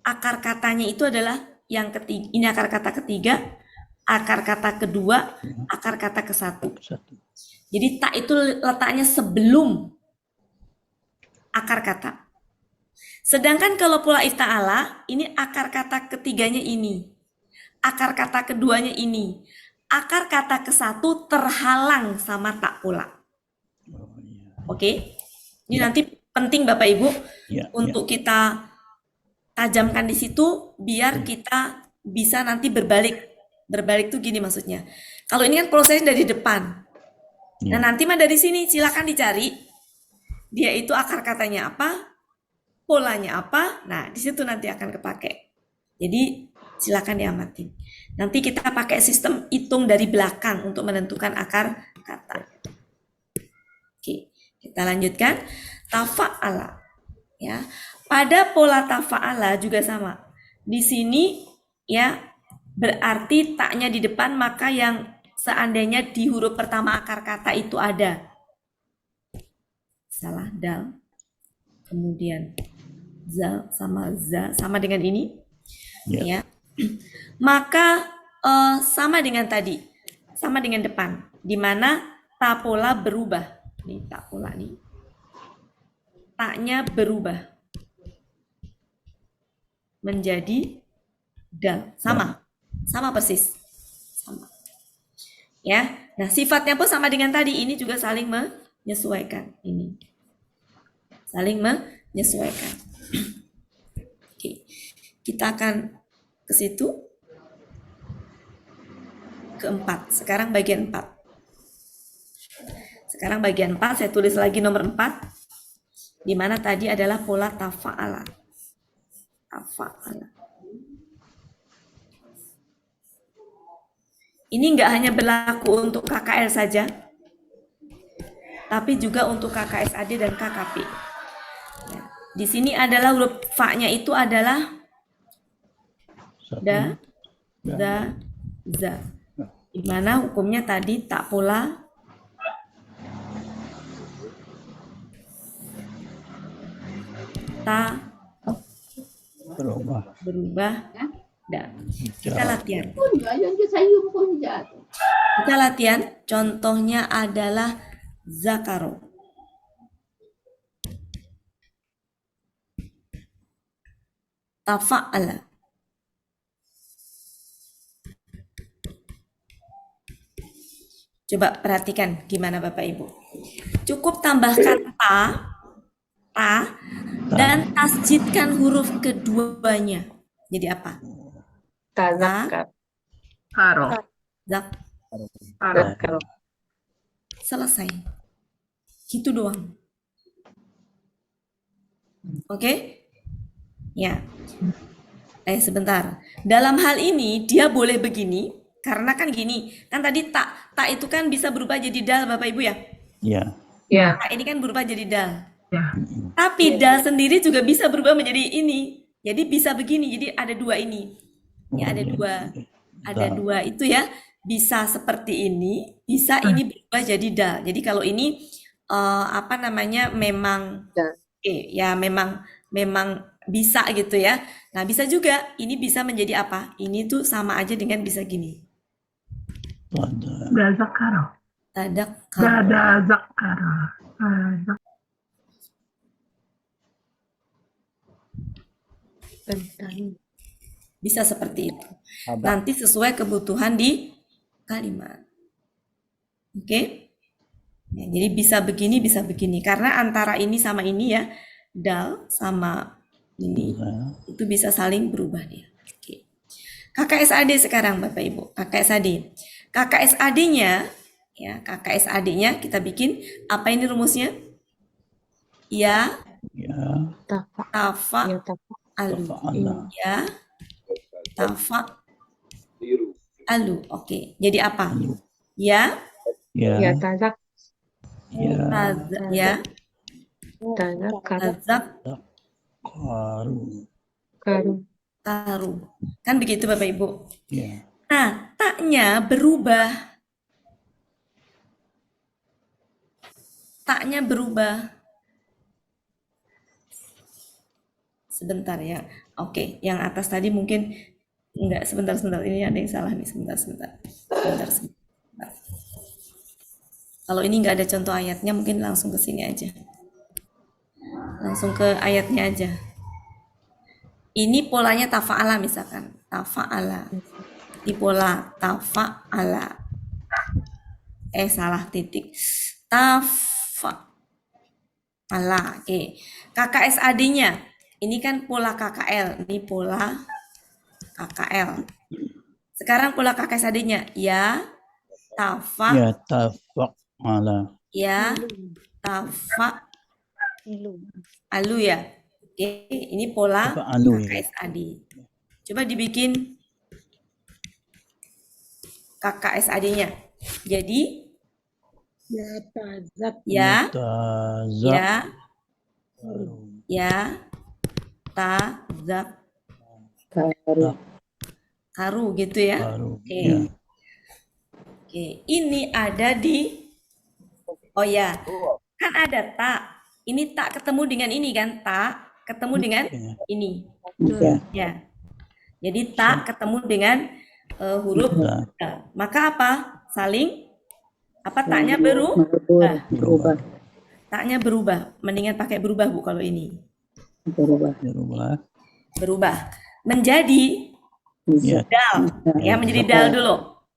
akar katanya itu adalah yang ketiga. Ini akar kata ketiga, akar kata kedua, akar kata ke-1. Jadi tak itu letaknya sebelum akar kata. Sedangkan kalau pola ifta'ala, ini akar kata ketiganya ini. Akar kata keduanya ini. Akar kata ke-1 terhalang sama tak pola. Oke? Ini nanti penting Bapak Ibu untuk kita tajamkan di situ biar kita bisa nanti berbalik. Berbalik tuh gini maksudnya. Kalau ini kan prosesnya dari depan. Nah nanti mah dari sini silakan dicari. Dia itu akar katanya apa, polanya apa. Nah di situ nanti akan kepake. Jadi silakan diamatin. Nanti kita pakai sistem hitung dari belakang untuk menentukan akar kata. Oke, kita lanjutkan. Tafa'ala. Ya, pada pola tafa'ala juga sama. Di sini ya berarti taknya di depan, maka yang seandainya di huruf pertama akar kata itu ada salah dal, kemudian zal sama za sama dengan ini, ya, maka sama dengan tadi, sama dengan depan, di mana ta pola berubah. Nih ta pola nih. Taknya berubah menjadi dal. Sama persis. Sama. Ya. Nah, sifatnya pun sama dengan tadi. Ini juga saling menyesuaikan. Ini. Saling menyesuaikan. Oke. Kita akan ke situ. Keempat. Sekarang bagian 4. Sekarang bagian 4, saya tulis lagi nomor 4. Di mana tadi adalah pola tafa'ala. Tafa'ala. Ini nggak hanya berlaku untuk KKL saja, tapi juga untuk KKSAD dan KKP. Ya. Di sini adalah huruf fa-nya itu adalah da, za, za. Di mana hukumnya tadi tak pola ta berubah da. Kita latihan. Kita latihan. Contohnya adalah zakaro. Tafa'ala. Coba perhatikan gimana Bapak Ibu. Cukup tambahkan ta, dan tasjidkan huruf keduanya. Jadi apa? Tazakar. Karo. Zak. Tazakar. Selesai. Gitu doang. Oke? Ya. Sebentar. Dalam hal ini dia boleh begini. Karena kan gini, kan tadi tak itu kan bisa berubah jadi dal Bapak Ibu ya? Ya. Ya. Tak ini kan berubah jadi dal. Ya. Tapi dal sendiri juga bisa berubah menjadi ini. Jadi bisa begini, jadi ada dua ini. Ya ada dua itu ya. Bisa seperti ini, bisa ini berubah jadi dal. Jadi kalau ini memang ya memang bisa gitu ya. Nah bisa juga ini bisa menjadi apa? Ini tuh sama aja dengan bisa gini. Dazakaro. Tadakaro. Dazakaro. Bisa seperti itu. Nanti sesuai kebutuhan di kalimat. Oke? Ya, jadi bisa begini. Karena antara ini sama ini ya, dal sama ini, itu bisa saling berubah dia. Oke. KKSAD sekarang Bapak Ibu. KKSAD. KKSAD-nya, ya KKSAD-nya kita bikin, apa ini rumusnya? Ya, tafa, alu. Ya, tafa, alu. Oke, jadi apa? Ya, Ya tazak. ya, Tazakar. tazak, Karu. taru. Kan begitu Bapak Ibu. Ya. Nah, taknya berubah. Taknya berubah. Sebentar ya. Oke, yang atas tadi mungkin enggak, sebentar. Ini ada yang salah nih, sebentar. Kalau ini enggak ada contoh ayatnya, mungkin langsung ke sini aja. Langsung ke ayatnya aja. Ini polanya tafa'ala misalkan. Tafa'ala. Di pola tafa'ala. Salah titik. Tafa'ala. Oke. KKSAD-nya. Ini kan pola KKL. Ini pola KKL. Sekarang pola KKSAD-nya. Ya, tafa. Ya tafa'ala. Ya, tafa. Alu ya. Oke, ini pola Tafa'alu, ya. KKSAD. Coba dibikin KKSAD-nya. Jadi ya, Tazak. tazak, karu gitu ya. Oke. Ya. Oke, ini ada di kan ada tak. Ini tak ketemu dengan ini kan, tak ketemu dengan ini. Ya. Jadi tak ketemu dengan huruf da. Maka apa? Saling Apa taknya berubah? Berubah. Taknya berubah. Mendingan pakai berubah, Bu, kalau ini. Berubah. Berubah. Menjadi Ya. dal. Ya, menjadi dal dulu.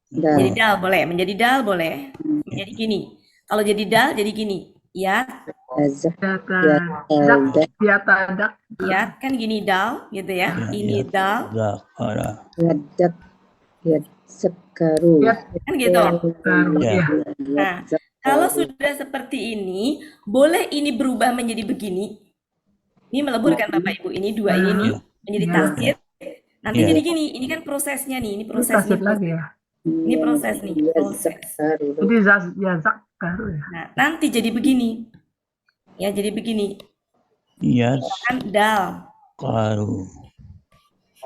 Jadi dal boleh. Menjadi dal boleh. Menjadi gini. Kalau jadi dal, jadi gini. Ya, Yatadak. ya kan gini dal, gitu ya. Ya, Ini ya. dal, Zakara. kan gitu. Karu. Ya. Ya. Nah, kalau sudah seperti ini, boleh ini berubah menjadi begini. Ini melebur kan Bapak Ibu, ini dua ini nih, menjadi tasdid. Nanti Ya. jadi gini, ini kan prosesnya nih, ini Ini proses tasdid nih. lagi ya. Ini proses nih, proses. Jadi yazak karu ya. Nah, nanti jadi begini. Ya, jadi begini. Ya. Kan dal, Karu.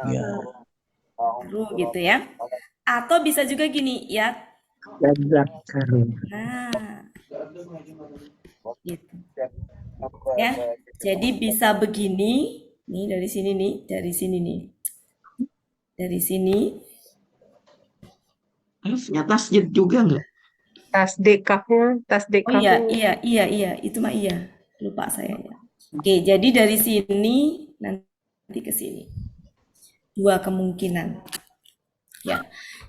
Ya. ru gitu ya. Atau bisa juga gini, ya. Nah, gitu. Ya, jadi bisa begini. Nih dari sini nih, dari sini nih. Dari sini. Ya tasjid juga nggak? Tasdikahnya, Oh tasdikahnya. iya, itu mah iya. Lupa saya ya. Oke, jadi dari sini nanti ke sini. Dua kemungkinan. Ya,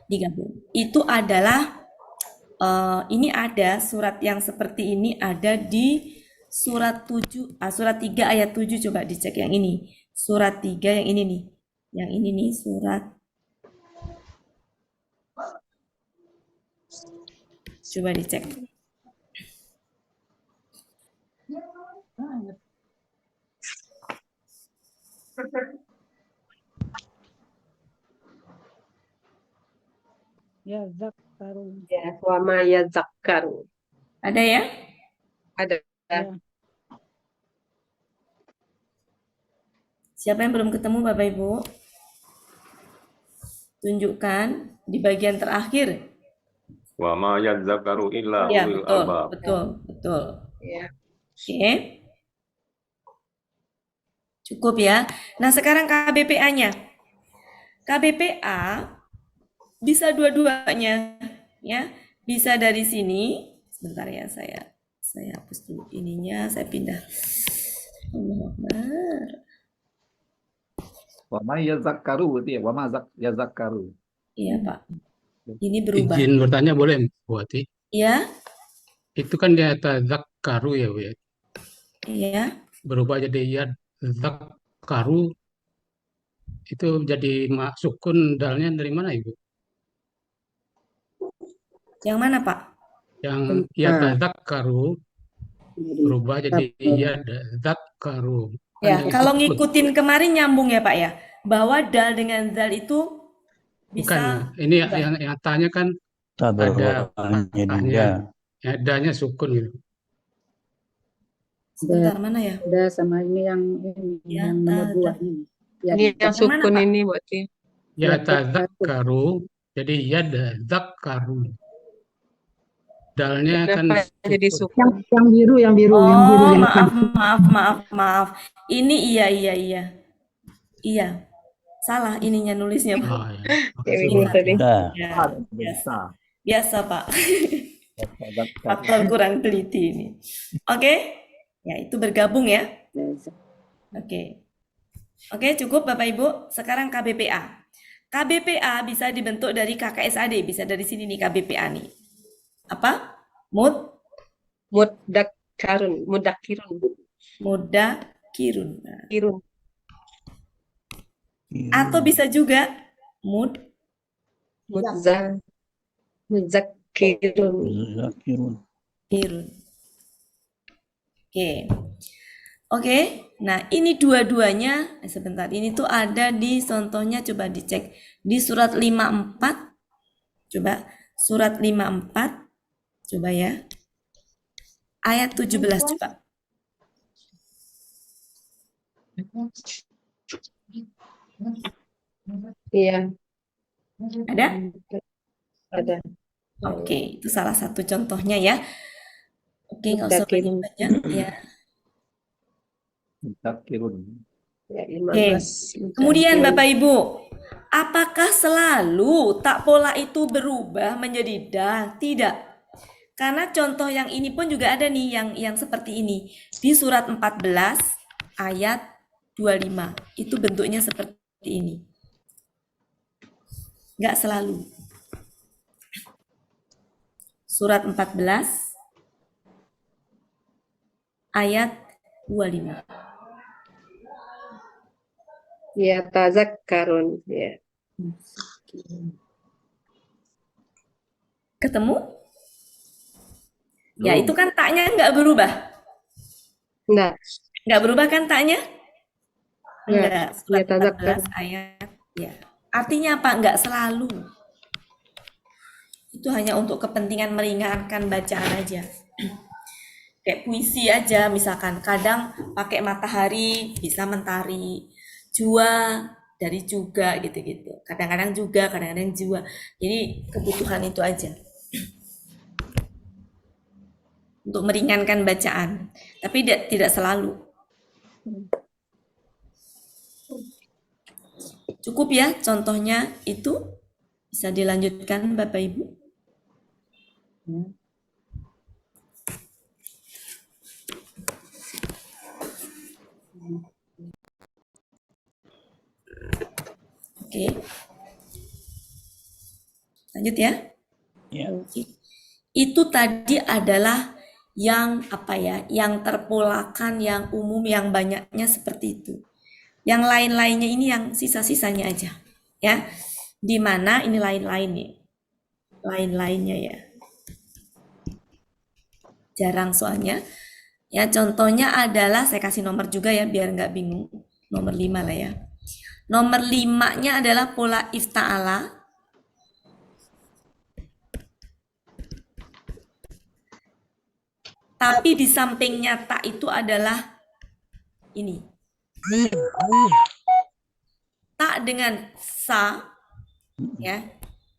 digabung. Itu adalah ini ada surat yang seperti ini ada di surat 7, surat 3 ayat 7, coba dicek yang ini. Surat 3 yang ini nih. Yang ini nih surat. Coba dicek. Ya zakaru. Ya, wa ma yazakkaru. Ada ya? Ada. Siapa yang belum ketemu Bapak Ibu? Tunjukkan di bagian terakhir. Wa ma yadzakaru illa Ya, ulul betul, albab. betul. Ya. Oke. Cukup ya. Nah, sekarang KBPA-nya. KBPA bisa dua-duanya ya. Bisa dari sini. Sebentar ya, saya hapus dulu ininya, saya pindah. Allahu Akbar. Wa ma yazakkaru itu ya, wa ma yazakkaru. Iya, Pak. Ini berubah. Izin bertanya boleh, Bu Ati? Ya, Itu kan dia tazakkaru ya, Bu ya. iya. Berubah jadi yad zakkaru. Itu jadi sukun dalnya dari mana, Ibu? Yang mana, Pak? Yang yatazakkaru berubah jadi yad zakkaru. Ya, Kan yang kalau sukun. ngikutin kemarin nyambung ya, Pak ya. Bahwa dal dengan zal itu Bukan, bisa ini berubah. yang tanya kan Tak ada berubah jadi fathahnya, ya. adanya sukun gitu. Sebentar, mana ya? Ada sama ini yang Ya, yang nomor dua ini. Ya, Ini yang Yang mana, sukun Pak? ini berarti. Yatazakkaru jadi yad zakkaru. Dalnya kan Kenapa jadi sukun. sukun? yang biru, yang biru Oh, yang maaf. Ini iya. Iya. Salah ininya nulisnya, Pak. Oh, ya. Kayak Makasih, Bu begini Ati. tadi. Dah. Ya, Bisa. biasa, Pak. Faktor kurang teliti ini. Oke? Ya, itu bergabung ya. Oke. Oke, cukup Bapak Ibu. Sekarang KBPA. KBPA bisa dibentuk dari KKSAD, bisa dari sini nih KBPA nih. Apa? Mudakkarun. Mudakirun. Nah, Kirun. atau bisa juga Mudzakirun. Zakirun. Kirun. Oke. Nah, ini dua-duanya, sebentar. Ini tuh ada di contohnya, coba dicek di surat 54. Coba surat 54. Coba ya. Ayat 17 coba. Iya. Ada? Ada. Oke, itu salah satu contohnya ya. Oke, nggak usah banyak-banyak ya. Zakirun. Ya, Oke. 15. Kemudian Bapak Ibu, apakah selalu tak pola itu berubah menjadi dal? Tidak. Karena contoh yang ini pun juga ada nih yang seperti ini. Di surat 14 ayat 25. Itu bentuknya seperti ini. Nggak selalu. Surat 14 ayat 25. Ya, tazakkarun. Ya. Ketemu? Ya, itu kan taknya nggak berubah. Enggak. Nggak berubah kan taknya? Enggak. Surat Ya, tazakkar. 14 ayat. Ya. Artinya apa? Nggak selalu. Itu hanya untuk kepentingan meringankan bacaan aja. Kayak puisi aja, misalkan kadang pakai matahari bisa mentari, jua dari juga gitu-gitu. Kadang-kadang juga, kadang-kadang jua. Jadi kebutuhan itu aja. Untuk meringankan bacaan, tapi tidak selalu. Cukup ya contohnya itu, bisa dilanjutkan Bapak Ibu. Oke. Lanjut ya. Ya. Itu tadi adalah yang apa ya, yang terpolakan, yang umum, yang banyaknya seperti itu. Yang lain-lainnya ini yang sisa-sisanya aja, ya. Di mana ini lain-lain nih, lain-lainnya ya. Jarang soalnya. Ya contohnya adalah saya kasih nomor juga ya biar nggak bingung. Nomor 5 lah ya. Nomor 5-nya adalah pola ifta'ala. Tapi di sampingnya tak itu adalah ini. Tak dengan sa, ya,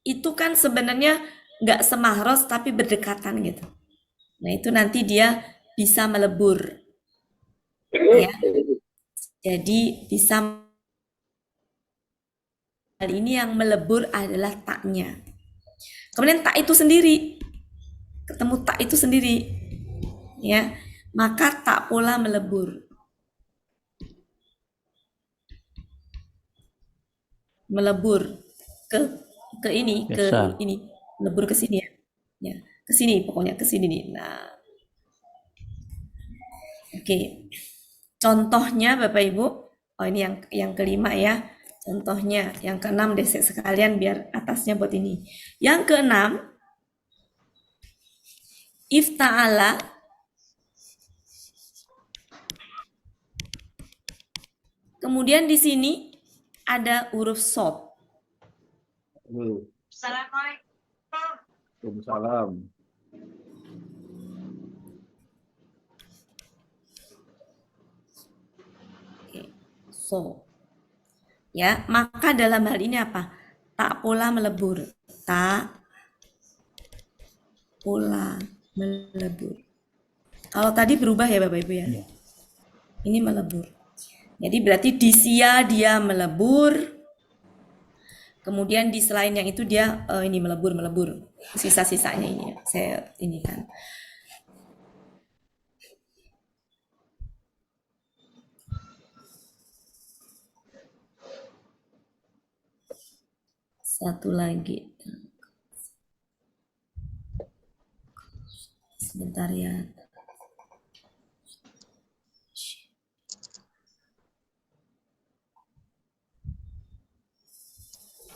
itu kan sebenarnya nggak semahros tapi berdekatan gitu. Nah itu nanti dia bisa melebur, ya. Jadi bisa, hal ini yang melebur adalah taknya. Kemudian tak itu sendiri, ketemu tak itu sendiri, ya, maka tak pola melebur. Melebur ke ini, ke ini, melebur ke sini ya. Ya, ke sini pokoknya, ke sini nih. Nah. Oke. Contohnya Bapak Ibu, oh ini yang kelima ya. Contohnya yang keenam deh sekalian biar atasnya buat ini. Yang keenam, ifta'ala kemudian di sini ada huruf shad. Assalamualaikum. Waalaikumsalam. So, ya, maka dalam hal ini apa? Tak pola melebur. Tak pola melebur. Kalau tadi berubah ya Bapak Ibu ya. Ini melebur. Jadi berarti di sia dia melebur. Kemudian di selain yang itu dia ini melebur. Sisa-sisanya ini ya. Saya ini kan. Satu lagi. Sebentar ya.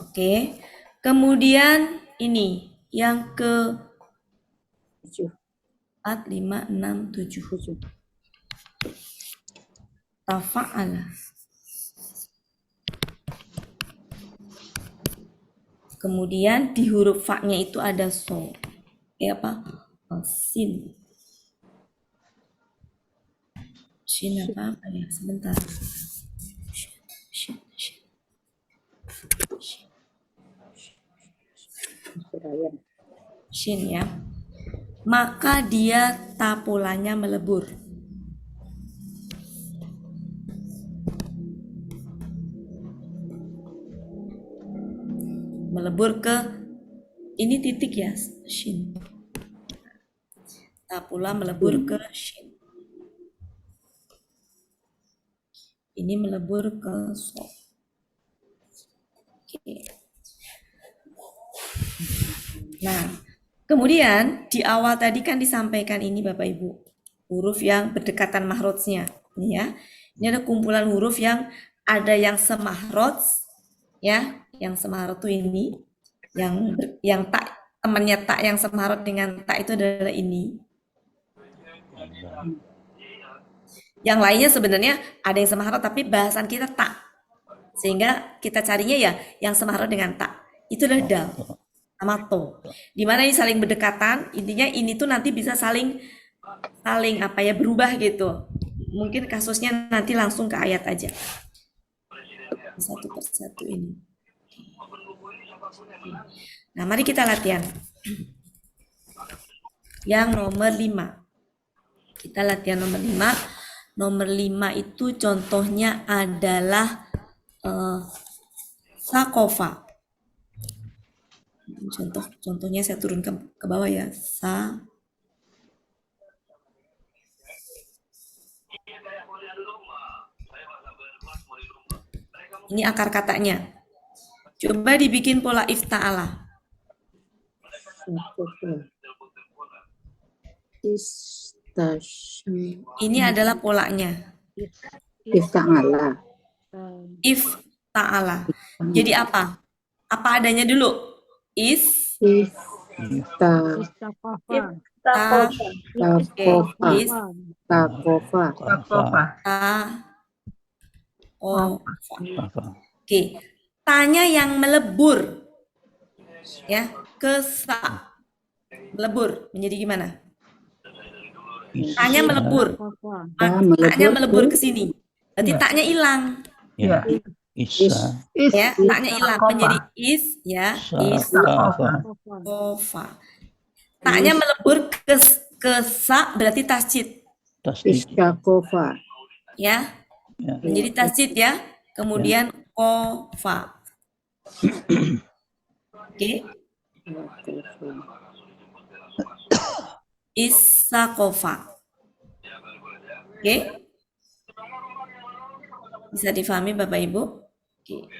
Oke. Kemudian ini yang ke 4, 5, 6, 7. Tafa'ala. Kemudian di huruf fa-nya itu ada so. Apa? Sin. Shin apa ya? Sebentar. Shin ya. Maka dia tapolanya melebur. Melebur ke ini titik ya, shin. Ta pula melebur ke shin. Ini melebur ke so. Oke. Nah, kemudian di awal tadi kan disampaikan ini Bapak Ibu, huruf yang berdekatan mahrojnya. Ini ya. Ini ada kumpulan huruf yang ada yang semahroj, ya, yang semahroj tuh ini, yang tak temannya tak yang semahroj dengan tak itu adalah ini. Yang lainnya sebenarnya ada yang semahroj tapi bahasan kita tak. Sehingga kita carinya ya yang semahroj dengan tak. Itu adalah dal sama to. Di mana ini saling berdekatan, intinya ini tuh nanti bisa saling apa ya berubah gitu. Mungkin kasusnya nanti langsung ke ayat aja. Satu persatu ini. Nah, mari kita latihan. Yang nomor 5. Kita latihan nomor 5. Nomor 5 itu contohnya adalah sakofa. Contohnya saya turun ke bawah ya. Ini akar katanya. Coba dibikin pola ifta'ala. Ini adalah polanya. Ifta'ala. Ifta'ala. Jadi apa? Apa adanya dulu? Oke. Tanya yang melebur. Ya, ke sa. Melebur menjadi gimana? Taknya melebur. Taknya melebur ke sini. Berarti taknya hilang. Ya. Isa. Ya, taknya hilang menjadi ya, kofa. Taknya melebur ke sa berarti tasjid. Isyakofa. Ya. Menjadi tasjid ya. Kemudian kofa. Oke. Isakofa. Oke. Bisa difahami Bapak Ibu? Oke.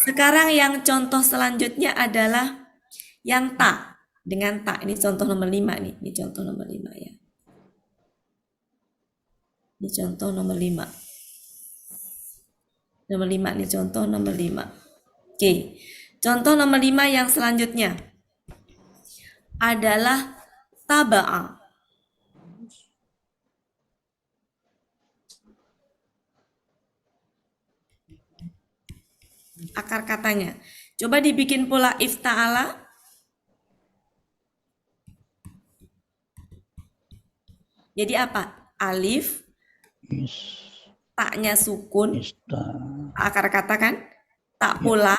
Sekarang yang contoh selanjutnya adalah yang tak dengan tak. Ini contoh nomor 5 nih. Ini contoh nomor 5 ya. Ini contoh nomor 5. Nomor 5 nih contoh nomor 5. Oke. Contoh nomor 5 yang selanjutnya adalah taba'a. Akar katanya. Coba dibikin pola ifta'ala. Jadi apa? Alif. Taknya sukun. Akar kata kan? Tak pula.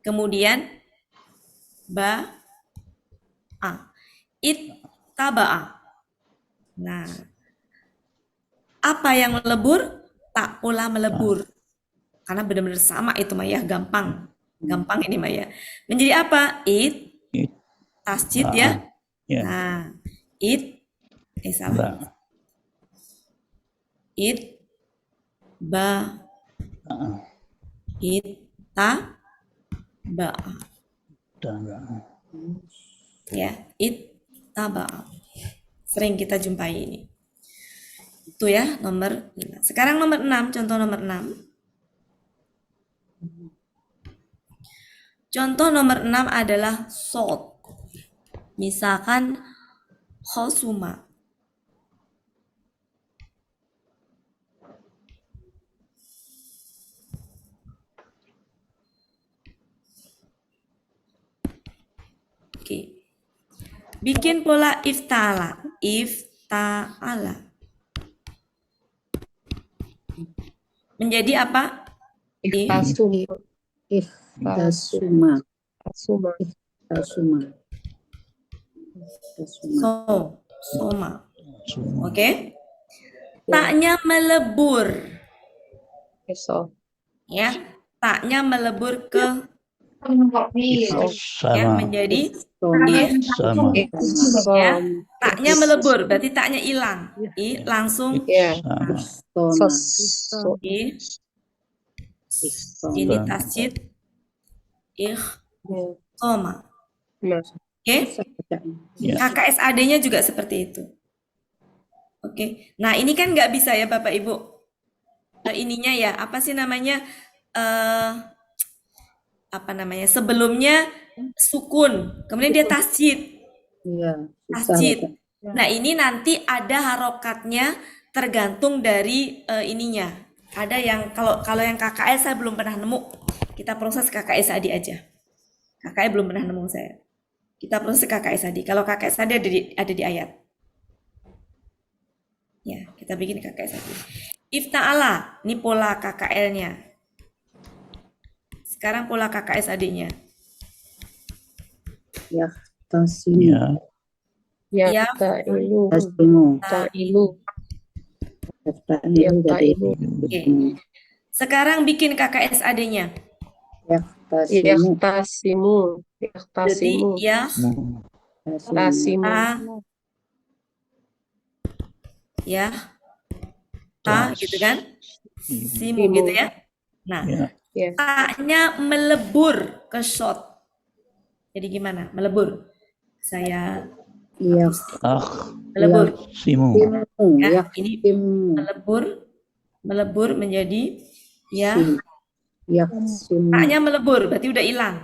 Kemudian ba a. Ittaba'a. Nah. Apa yang melebur? Tak pula melebur. Karena benar-benar sama itu Maya, gampang. Gampang ini Maya. Menjadi apa? Tasjid ya. Nah, salah. Taba'a. Ya, taba'a. Sering kita jumpai ini. Itu ya, nomor 5. Sekarang nomor 6, contoh nomor 6. Contoh nomor 6 adalah sod. Misalkan khosuma. Oke. Bikin pola ifta'ala. Ifta'ala. Menjadi apa? Iftasuma. Soma. Oke. Taknya melebur. Ya, taknya melebur ke yang Sama. menjadi Sama. ya, taknya melebur, berarti taknya hilang. Langsung Sama. ini tasjid koma. Oke? Ya. KKSAD-nya juga seperti itu. Oke. Nah, ini kan nggak bisa ya Bapak Ibu. Ininya ya, apa sih namanya? Apa namanya? Sebelumnya sukun, kemudian dia tasjid. Tasjid. Nah, ini nanti ada harokatnya tergantung dari ininya. Ada yang kalau yang KKS saya belum pernah nemu. Kita proses KKSAD aja. KKS belum pernah nemu saya. Kita proses KKSAD. Kalau KKSAD ada di ayat. Ya, kita bikin KKSAD. Ifta'ala, ini pola KKL-nya. Sekarang pola KKSAD-nya. Ya. Oke. Sekarang bikin KKSAD-nya. Yahtasimu. Jadi ya gitu kan? Simu gitu ya. Nah, taknya melebur ke shot. Jadi gimana? Melebur. Saya melebur. Simu. Ya, ini melebur menjadi ya. Taknya melebur, berarti udah hilang.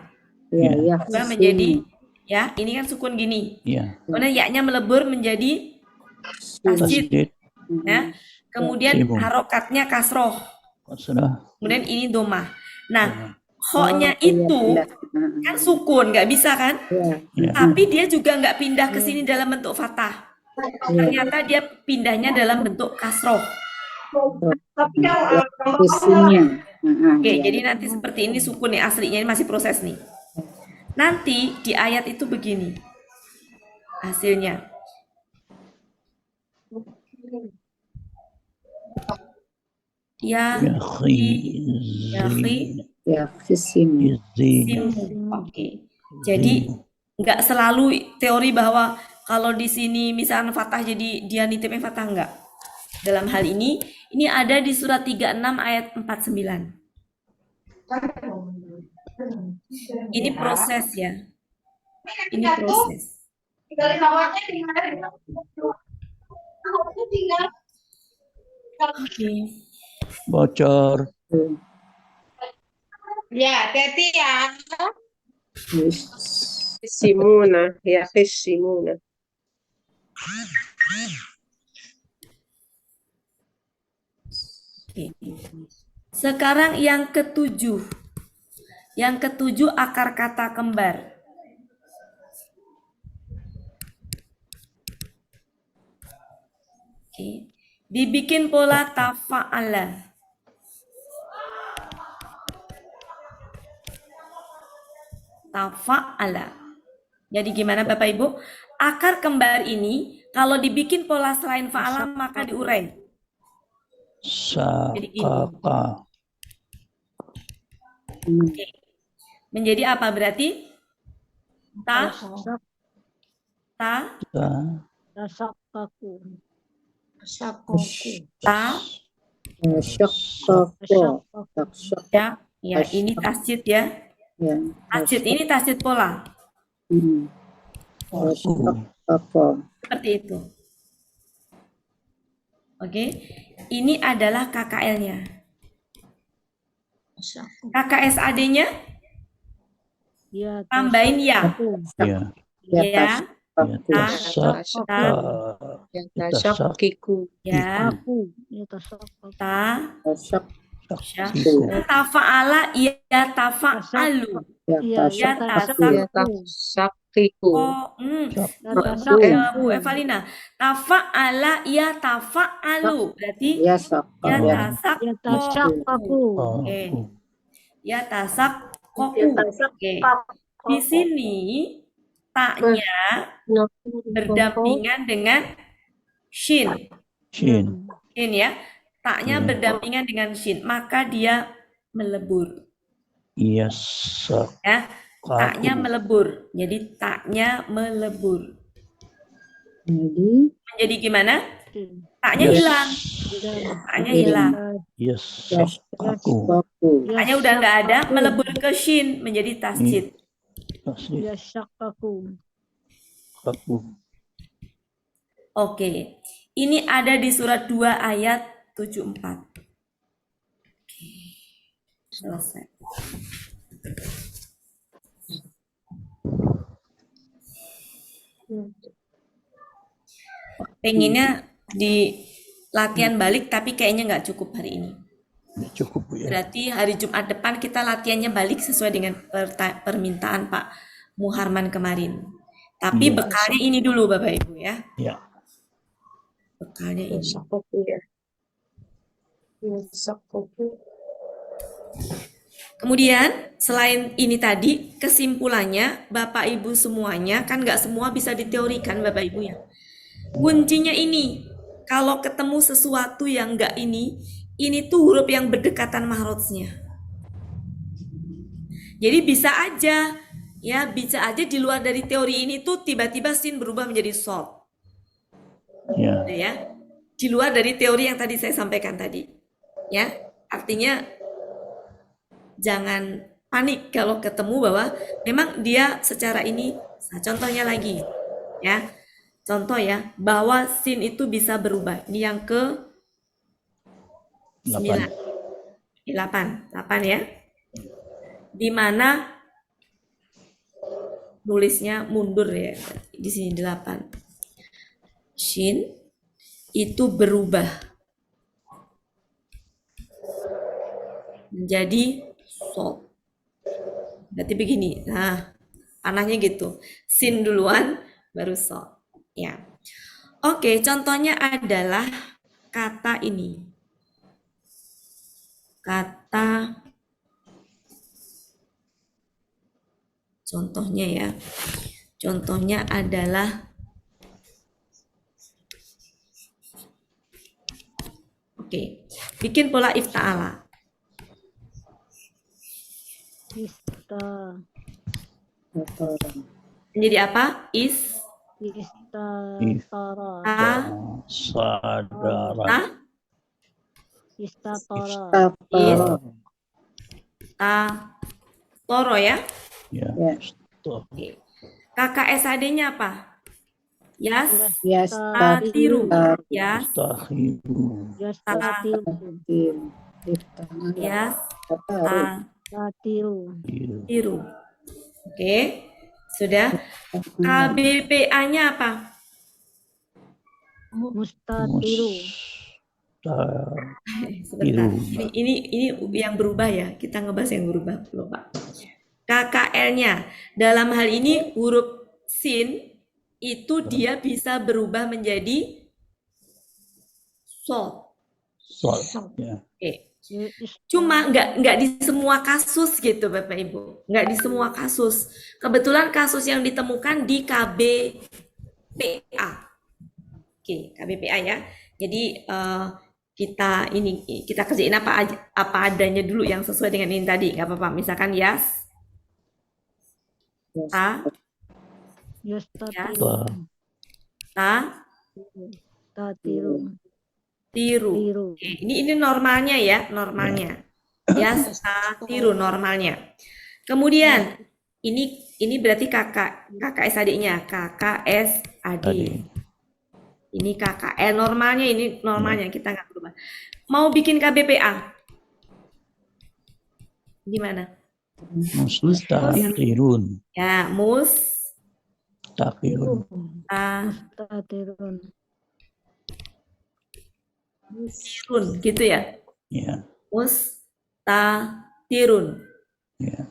Berubah menjadi ya, ini kan sukun gini. Kemudian yaknya melebur menjadi tasjid. Ya. Kemudian harokatnya kasroh. Kemudian ini domah. Nah, ho-nya itu kan sukun, nggak bisa kan? Tapi dia juga nggak pindah ke sini dalam bentuk fathah. Ternyata dia pindahnya dalam bentuk kasroh. Oke, jadi nanti seperti ini sukun nih aslinya, ini masih proses nih. Nanti di ayat itu begini hasilnya. Oke. Jadi nggak selalu teori bahwa kalau di sini misalnya fathah jadi dia nitipnya fathah, enggak. Dalam hal ini ada di surat 36 ayat 49. Ini proses ya. Ini proses. Oke. Bocor. Ya, hati-hati ya. Simuna, ya Simuna. Oke. Sekarang yang ketujuh. Yang ketujuh akar kata kembar. Oke. Dibikin pola tafa'ala. Tafa'ala. Jadi gimana Bapak Ibu? Akar kembar ini kalau dibikin pola selain fa'ala maka diurai. Jadi gini. Oke. Menjadi apa berarti? Ya, ini tasjid ya. Tasjid ini tasjid pola. Seperti itu. Oke. Ini adalah KKL-nya. KKSAD-nya tambahin ya. Tafa'ala ya tafa'alu. Ya tasaqiku. Bu Evalina, tafa'ala ya tafa'alu. Berarti ya tasaqaku. Oke. Ya tasaqaku. Oke. Di sini taknya berdampingan dengan shin. Shin ya. Taknya berdampingan dengan shin, maka dia melebur. Yasak. Ya, taknya melebur. Jadi taknya melebur. Menjadi gimana? Taknya hilang. Taknya hilang. Yasakaku. Taknya udah nggak ada, melebur ke shin menjadi tasjid. Yasakaku. Oke. Ini ada di surat 2 ayat 74. Oke. Selesai. Pengennya di latihan balik tapi kayaknya nggak cukup hari ini. Cukup ya. Berarti hari Jumat depan kita latihannya balik sesuai dengan permintaan Pak Muharman kemarin. Tapi bekalnya ini dulu Bapak Ibu ya. Ya. Bekalnya ini. Kemudian selain ini tadi kesimpulannya Bapak Ibu semuanya kan nggak semua bisa diteorikan Bapak Ibu ya. Kuncinya ini kalau ketemu sesuatu yang nggak ini tuh huruf yang berdekatan mahrojnya. Jadi bisa aja di luar dari teori ini tuh tiba-tiba sin berubah menjadi shod. Ya. Di luar dari teori yang tadi saya sampaikan tadi. Ya, artinya jangan panik kalau ketemu bahwa memang dia secara ini. Nah, contohnya lagi ya. Contoh ya, bahwa sin itu bisa berubah. Ini yang ke 9. 8 ya. Di mana nulisnya mundur ya. Di sini 8. Shin itu berubah menjadi shod. Berarti begini. Nah, panahnya gitu. Sin duluan baru shod. Ya. Oke, contohnya adalah kata ini. Kata contohnya ya. Contohnya adalah oke, bikin pola ifta'ala. Menjadi apa? Toro ya? KKSAD-nya apa? Yastatiru. Yastatiru. Oke, sudah. KBPA-nya apa? Mustatiru. Sebentar. Ini yang berubah ya. Kita ngebahas yang berubah dulu, Pak. KKL-nya dalam hal ini huruf sin itu dia bisa berubah menjadi shod. Oke. Cuma nggak di semua kasus gitu Bapak Ibu. Nggak di semua kasus. Kebetulan kasus yang ditemukan di KBPA. Oke, KBPA ya. Jadi kita kerjain apa adanya dulu yang sesuai dengan ini tadi, nggak apa-apa. Misalkan tiru. Oke, ini normalnya ya, normalnya. Tiru normalnya. Kemudian ini berarti KKSAD-nya, KKSAD. Ini KKL normalnya, ini normalnya kita nggak berubah. Mau bikin KBPA? Gimana? Mustakirun. Ya, Takirun. Tirun gitu ya? Ya. Mustatirun. Ya.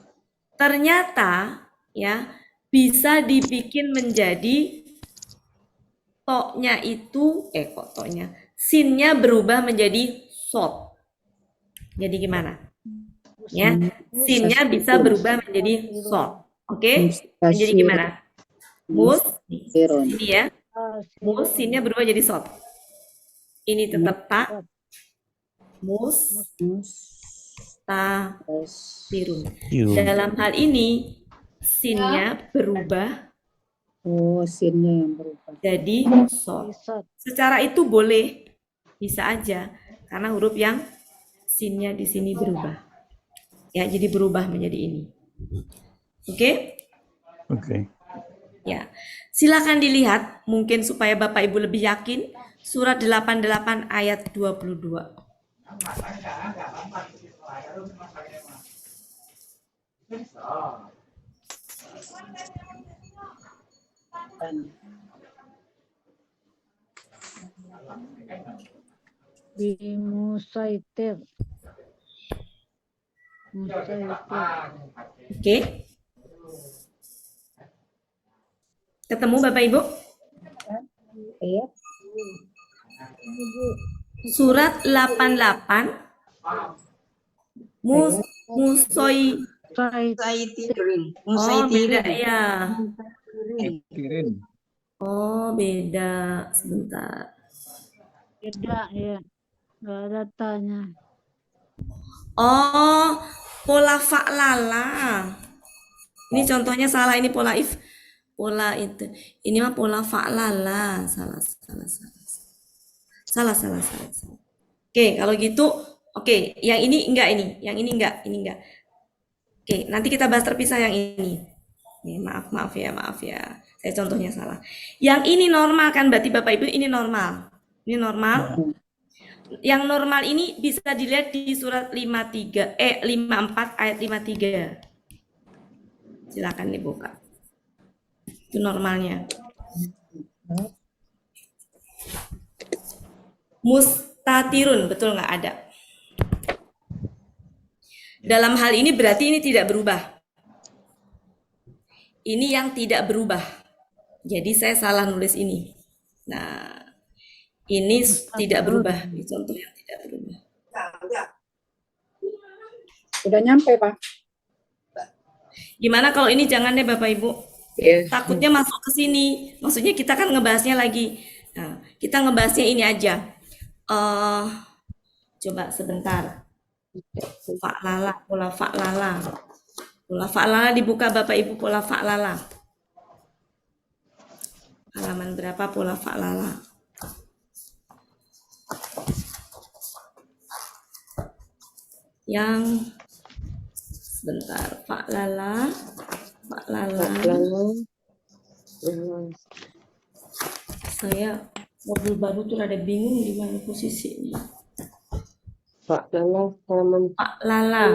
Ternyata ya bisa dibikin menjadi toknya itu sinnya berubah menjadi shod. Jadi gimana? Ya, sinnya bisa berubah menjadi shod. Oke? Menjadi gimana? Ini ya. Sinnya berubah jadi shod. Ini tetap mustatirun. Tirun. Dalam hal ini sinnya berubah Oh, sinnya yang berubah. jadi sod. Secara itu boleh, bisa aja, karena huruf yang sinnya di sini berubah. Ya, jadi berubah menjadi ini. Oke? Oke. Ya. Silakan dilihat, mungkin supaya Bapak Ibu lebih yakin, surat 88 ayat 22. Musaitir. Oke? Ketemu Bapak Ibu? Iya. Surat 88 musoi. Oh, beda ya. Kirin. Oh, beda. Sebentar. Beda ya. Nggak ada tanya. Oh, pola fa'lala. Ini contohnya salah, ini pola if. Pola itu. Ini mah pola fa'lala. Salah. Oke, kalau gitu, oke, yang ini enggak ini. Yang ini enggak. Oke, nanti kita bahas terpisah yang ini. Nih, maaf ya. Saya contohnya salah. Yang ini normal kan, berarti Bapak Ibu ini normal. Ini normal. Yang normal ini bisa dilihat di surat 54 ayat 53. Silakan dibuka. Itu normalnya. Mustatirun, betul nggak ada? Dalam hal ini berarti ini tidak berubah. Ini yang tidak berubah. Jadi saya salah nulis ini. Nah, ini tidak berubah. Ini contoh yang tidak berubah. Udah nyampe, Pak. Gimana kalau ini jangan deh Bapak Ibu? Ya. Takutnya masuk ke sini. Maksudnya kita kan ngebahasnya lagi. Nah, kita ngebahasnya ini aja. Coba sebentar. Fa'lala, pola fa'lala. Pola fa'lala dibuka Bapak Ibu, pola fa'lala. Halaman berapa pola fa'lala? Yang sebentar, fa'lala. Saya mobil baru tuh ada bingung di mana posisinya. Fa'lala.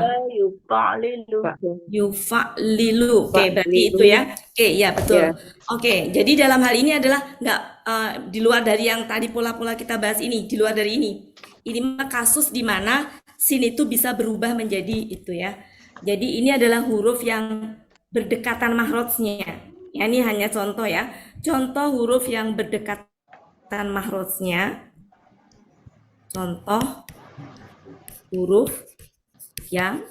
Yufa'lilu. Oke, berarti itu ya. Oke, ya betul. Ya. Oke, jadi dalam hal ini adalah nggak di luar dari yang tadi pola-pola kita bahas ini, di luar dari ini. Ini mah kasus di mana sin itu bisa berubah menjadi itu ya. Jadi ini adalah huruf yang berdekatan mahrojnya. Ya, ini hanya contoh ya. Contoh huruf yang berdekatan mahrojnya. Contoh huruf yang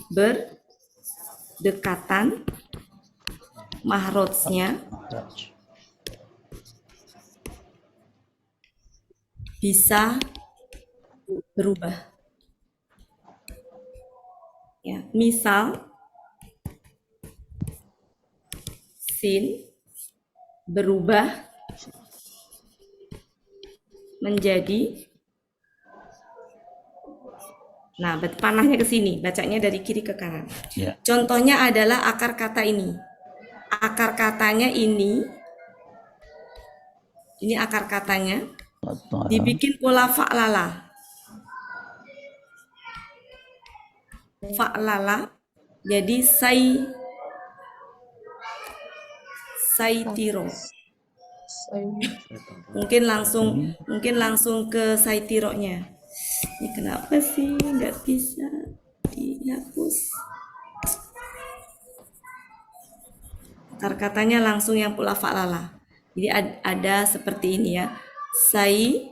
berdekatan mahrojnya bisa berubah. Ya, misal sin berubah menjadi, nah panahnya ke sini, bacanya dari kiri ke kanan. Ya. Contohnya adalah akar kata ini. Akar katanya ini akar katanya dibikin pola fa'lala. Fa'lala jadi saitiro. Mungkin langsung ke saitironya. Ini kenapa sih nggak bisa dihapus? Akar katanya langsung yang pola fa'lala. Jadi ada seperti ini ya. Saitiro.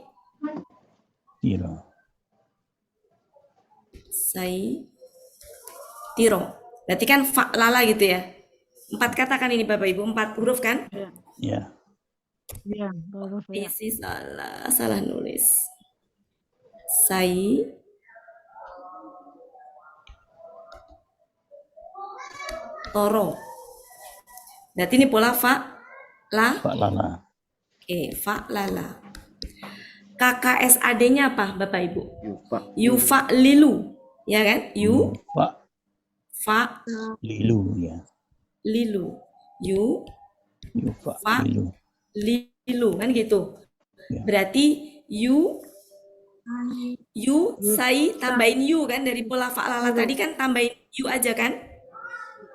Berarti kan fa'lala gitu ya. 4 kata kan ini Bapak Ibu, 4 huruf kan? Ya. Iya, huruf ya. Isi salah nulis. toro. Berarti ini pola fa, la. Pak Lala. Oke, fa, lala. KKSAD-nya apa, Bapak Ibu? Yufa lilu, ya kan? Pak Fa, Lilu ya. lilu. Pak Fa, Lilu. lilu, kan gitu. Ya. Berarti sai tambahin yu kan, dari pola fa'lala tadi kan tambahin yu aja kan?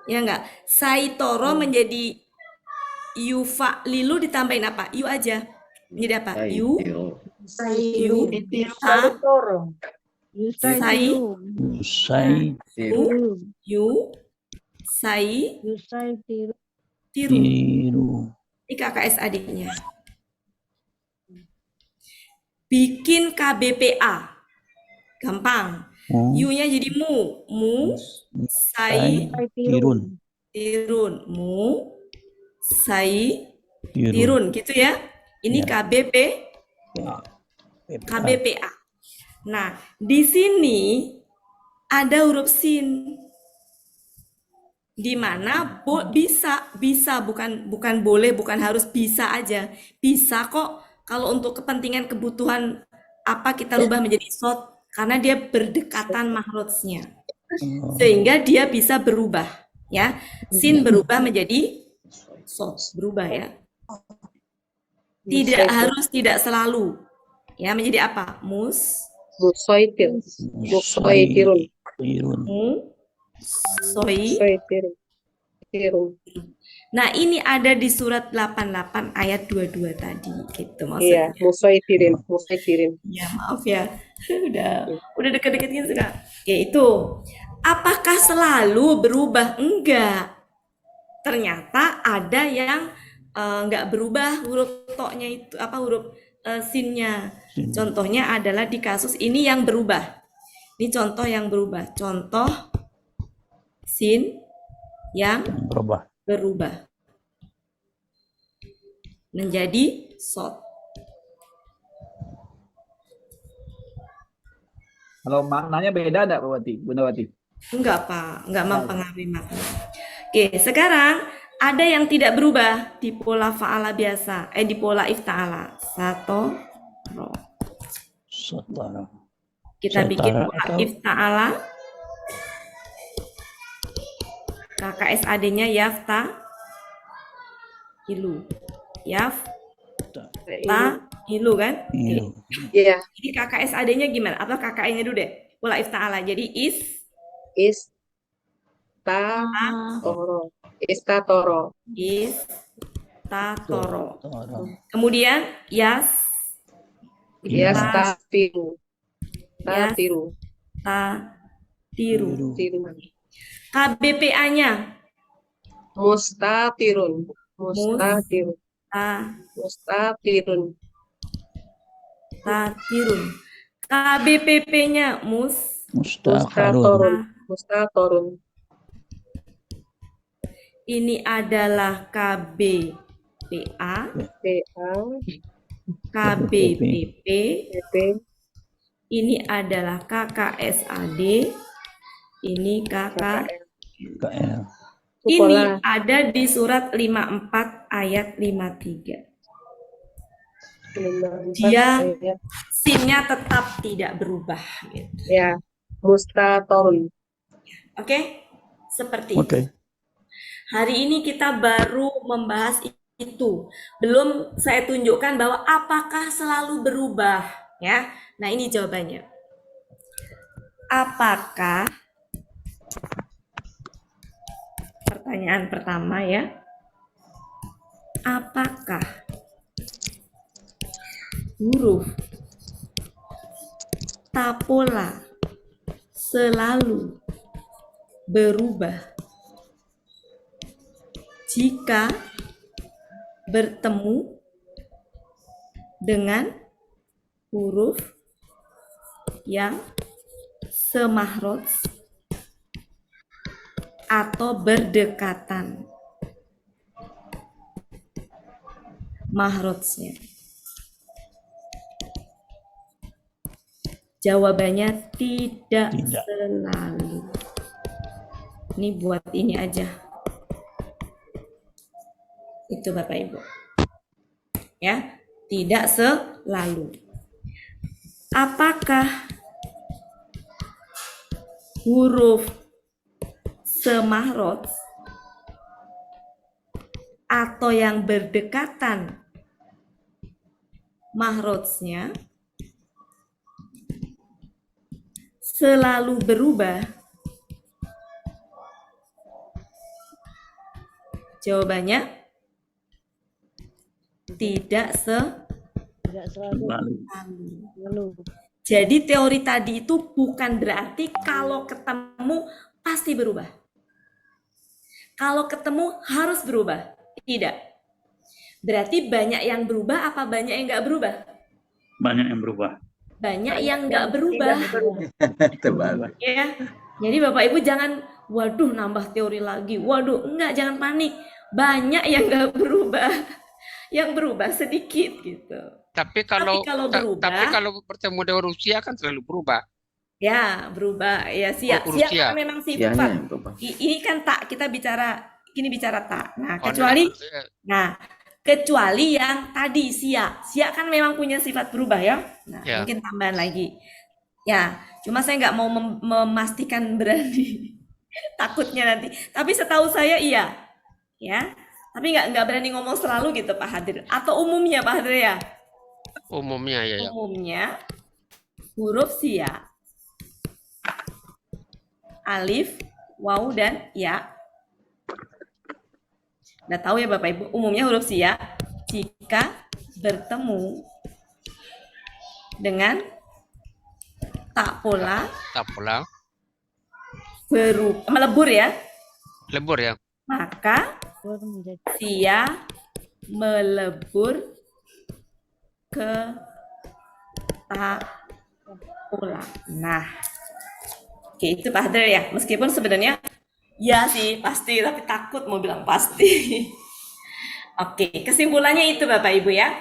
Ya enggak? Sai toro menjadi yu fa lilu ditambahin apa? Yu aja. Menjadi apa? Yu ta Toro. Yusai sai tiru. Usai yu sai Yusai tiru. tiru. tiru. Ini KKSAD-nya. Bikin KBPA. Gampang. U-nya jadi mu. Sai Tirun. tirun. Mu. Sai Tirun. tirun. Gitu ya. Ini Ya. KBPA. Nah, di sini ada huruf sin. Di mana bisa bukan boleh, bukan harus, bisa aja. Bisa kok kalau untuk kepentingan kebutuhan apa kita rubah menjadi sod karena dia berdekatan mahrojnya. Sehingga dia bisa berubah, ya. Sin berubah menjadi sod, berubah ya. Tidak harus, tidak selalu. Ya, menjadi apa? Musaitir. Musaitirun. Tirun. Tirun. Nah, ini ada di surat 88 ayat 22 tadi, gitu Iya, maksudnya. musaitirin. Ya, maaf ya. Udah deket-deket gitu sudah. Oke, itu. Apakah selalu berubah? Enggak. Ternyata ada yang enggak berubah huruf toknya itu, huruf sinnya. Contohnya adalah di kasus ini yang berubah. Ini contoh yang berubah. Contoh sin yang berubah menjadi sod. Kalau maknanya beda enggak, Bunda Wati? Enggak, Pak. Enggak mempengaruhi makna. Oke, sekarang ada yang tidak berubah di pola fa'ala biasa. Di pola ifta'ala. Satoro. Kita bikin pola ifta'ala. KKSAD-nya yafta ilu. Yafta ilu kan? Iya. Jadi KKSAD-nya gimana? Atau KKI-nya dulu deh. Pola ifta'ala. Jadi istatoro. Istatoro. Kemudian yastafiru. Tatiru. Tiru. KBPA-nya Mustatirun. KBPP-nya Mustatorun. Ini adalah KBPA, KBPP, ini adalah KKSAD, ini KKL. Ini ada di surat 54 ayat 53. Dia sinnya tetap tidak berubah. Gitu. Ya, mustatorun. Oke, seperti itu. Hari ini kita baru membahas itu. Belum saya tunjukkan bahwa apakah selalu berubah, ya. Nah, ini jawabannya. Apakah, pertanyaan pertama ya, apakah huruf tapola selalu berubah jika bertemu dengan huruf yang semakhraj atau berdekatan makhrajnya? Jawabannya tidak selalu. Ini buat ini aja. Itu Bapak Ibu. Ya, tidak selalu. Apakah huruf semahroj atau yang berdekatan mahrojnya selalu berubah? Jawabannya tidak Tidak selalu. Selalu. Jadi teori tadi itu bukan berarti kalau ketemu pasti berubah. Kalau ketemu harus berubah. Tidak. Berarti banyak yang berubah apa banyak yang nggak berubah? Banyak yang berubah. Banyak yang nggak berubah. Terbalik. Ya. Jadi Bapak Ibu jangan, waduh nambah teori lagi. Waduh, enggak, jangan panik. Banyak yang nggak berubah. Yang berubah sedikit gitu. Tapi kalau berubah, bertemu dengan Rusia kan selalu berubah. ya berubah. Ya siap. Siap Rusia. karena memang Sianya sifat. yang berubah. Ini kan tak, kita bicara, ini bicara tak. Nah, Oh, kecuali yang tadi siak. Siak kan memang punya sifat berubah ya. Nah, Ya. mungkin tambahan lagi. Ya, cuma saya nggak mau memastikan berani. Takutnya nanti. Tapi setahu saya iya. Ya. Tapi nggak berani ngomong selalu gitu Pak Hadir. Atau umumnya Pak Hadir ya. Umumnya ya. Umumnya huruf siak. Alif, waw, dan ya. Udah tahu ya Bapak Ibu, umumnya huruf siak jika bertemu dengan tak pola melebur ya. Lebur ya. Maka siak melebur ke tak pola. Nah, oke, itu Pak Hadir ya. Meskipun sebenarnya ya sih pasti, tapi takut mau bilang pasti. Oke, kesimpulannya itu Bapak Ibu ya.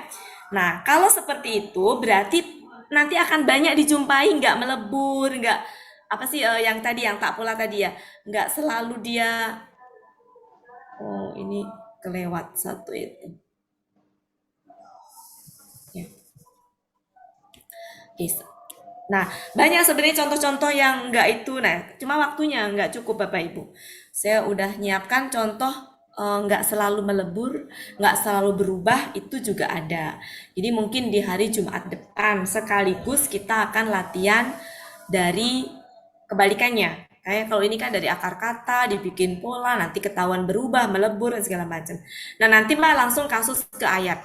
Nah, kalau seperti itu berarti nanti akan banyak dijumpai nggak melebur, nggak apa sih yang tadi yang tak pola tadi ya, nggak selalu dia. Oh, ini kelewat satu itu. Ya. Oke. Nah, banyak sebenarnya contoh-contoh yang enggak itu. Nah, cuma waktunya enggak cukup Bapak Ibu. Saya udah nyiapkan contoh enggak selalu melebur, enggak selalu berubah, itu juga ada. Jadi mungkin di hari Jumat depan sekaligus kita akan latihan dari kebalikannya. Kayak kalau ini kan dari akar kata, dibikin pola, nanti ketahuan berubah, melebur, dan segala macam. Nah, nanti Mbak langsung kasus ke ayat.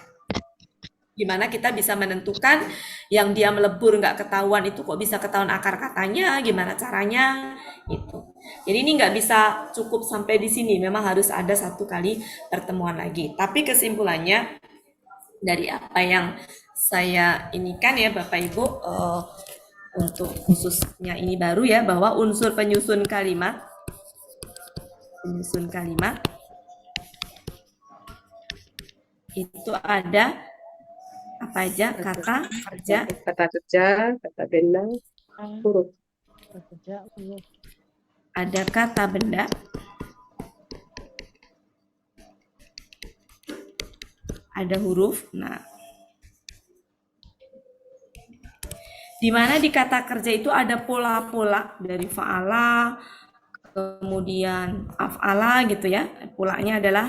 Gimana kita bisa menentukan yang dia melebur nggak ketahuan itu kok bisa ketahuan akar katanya, gimana caranya itu. Jadi ini nggak bisa cukup sampai di sini, memang harus ada satu kali pertemuan lagi. Tapi kesimpulannya dari apa yang saya inikan ya Bapak Ibu, untuk khususnya ini baru ya, bahwa unsur penyusun kalimat itu ada apa aja? Kata kerja, kata benda, huruf. Ada kata benda, ada huruf. Nah, di mana di kata kerja itu ada pola-pola dari fa'ala, kemudian af'ala gitu ya. Polanya adalah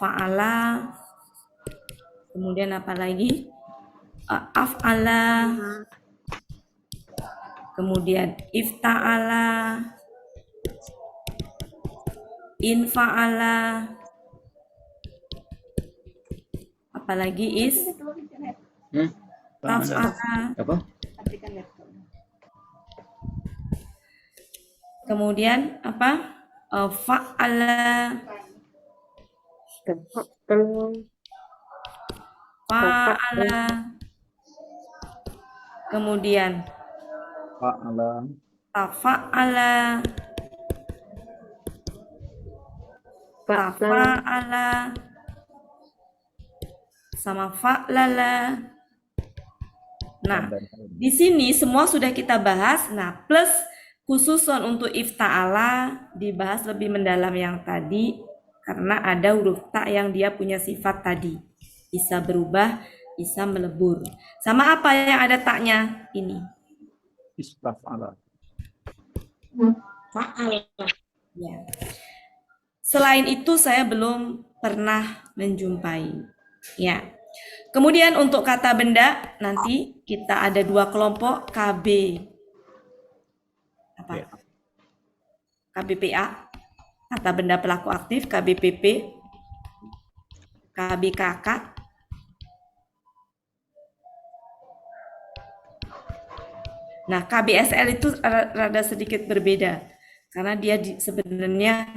fa'ala, kemudian apa lagi? Af'ala, kemudian ifta'ala, infa'ala, apalagi taf'ala. Apa? Kemudian apa? Fa'ala, fa'ala, kemudian tafa'ala, tafa'ala, sama fa'lala. Nah, di sini semua sudah kita bahas. Nah, plus khususon untuk ifta'ala dibahas lebih mendalam yang tadi. karena ada huruf ta yang dia punya sifat tadi. Bisa berubah, bisa melebur. Sama apa yang ada taknya? Ini. Istaf'ala. Fa'al. Ya. Selain itu saya belum pernah menjumpai. Ya. Kemudian untuk kata benda nanti kita ada 2 kelompok KB. Apa? KBPA, kata benda pelaku aktif, KBPP, KBKK. Nah, KBSL itu rada sedikit berbeda karena dia sebenarnya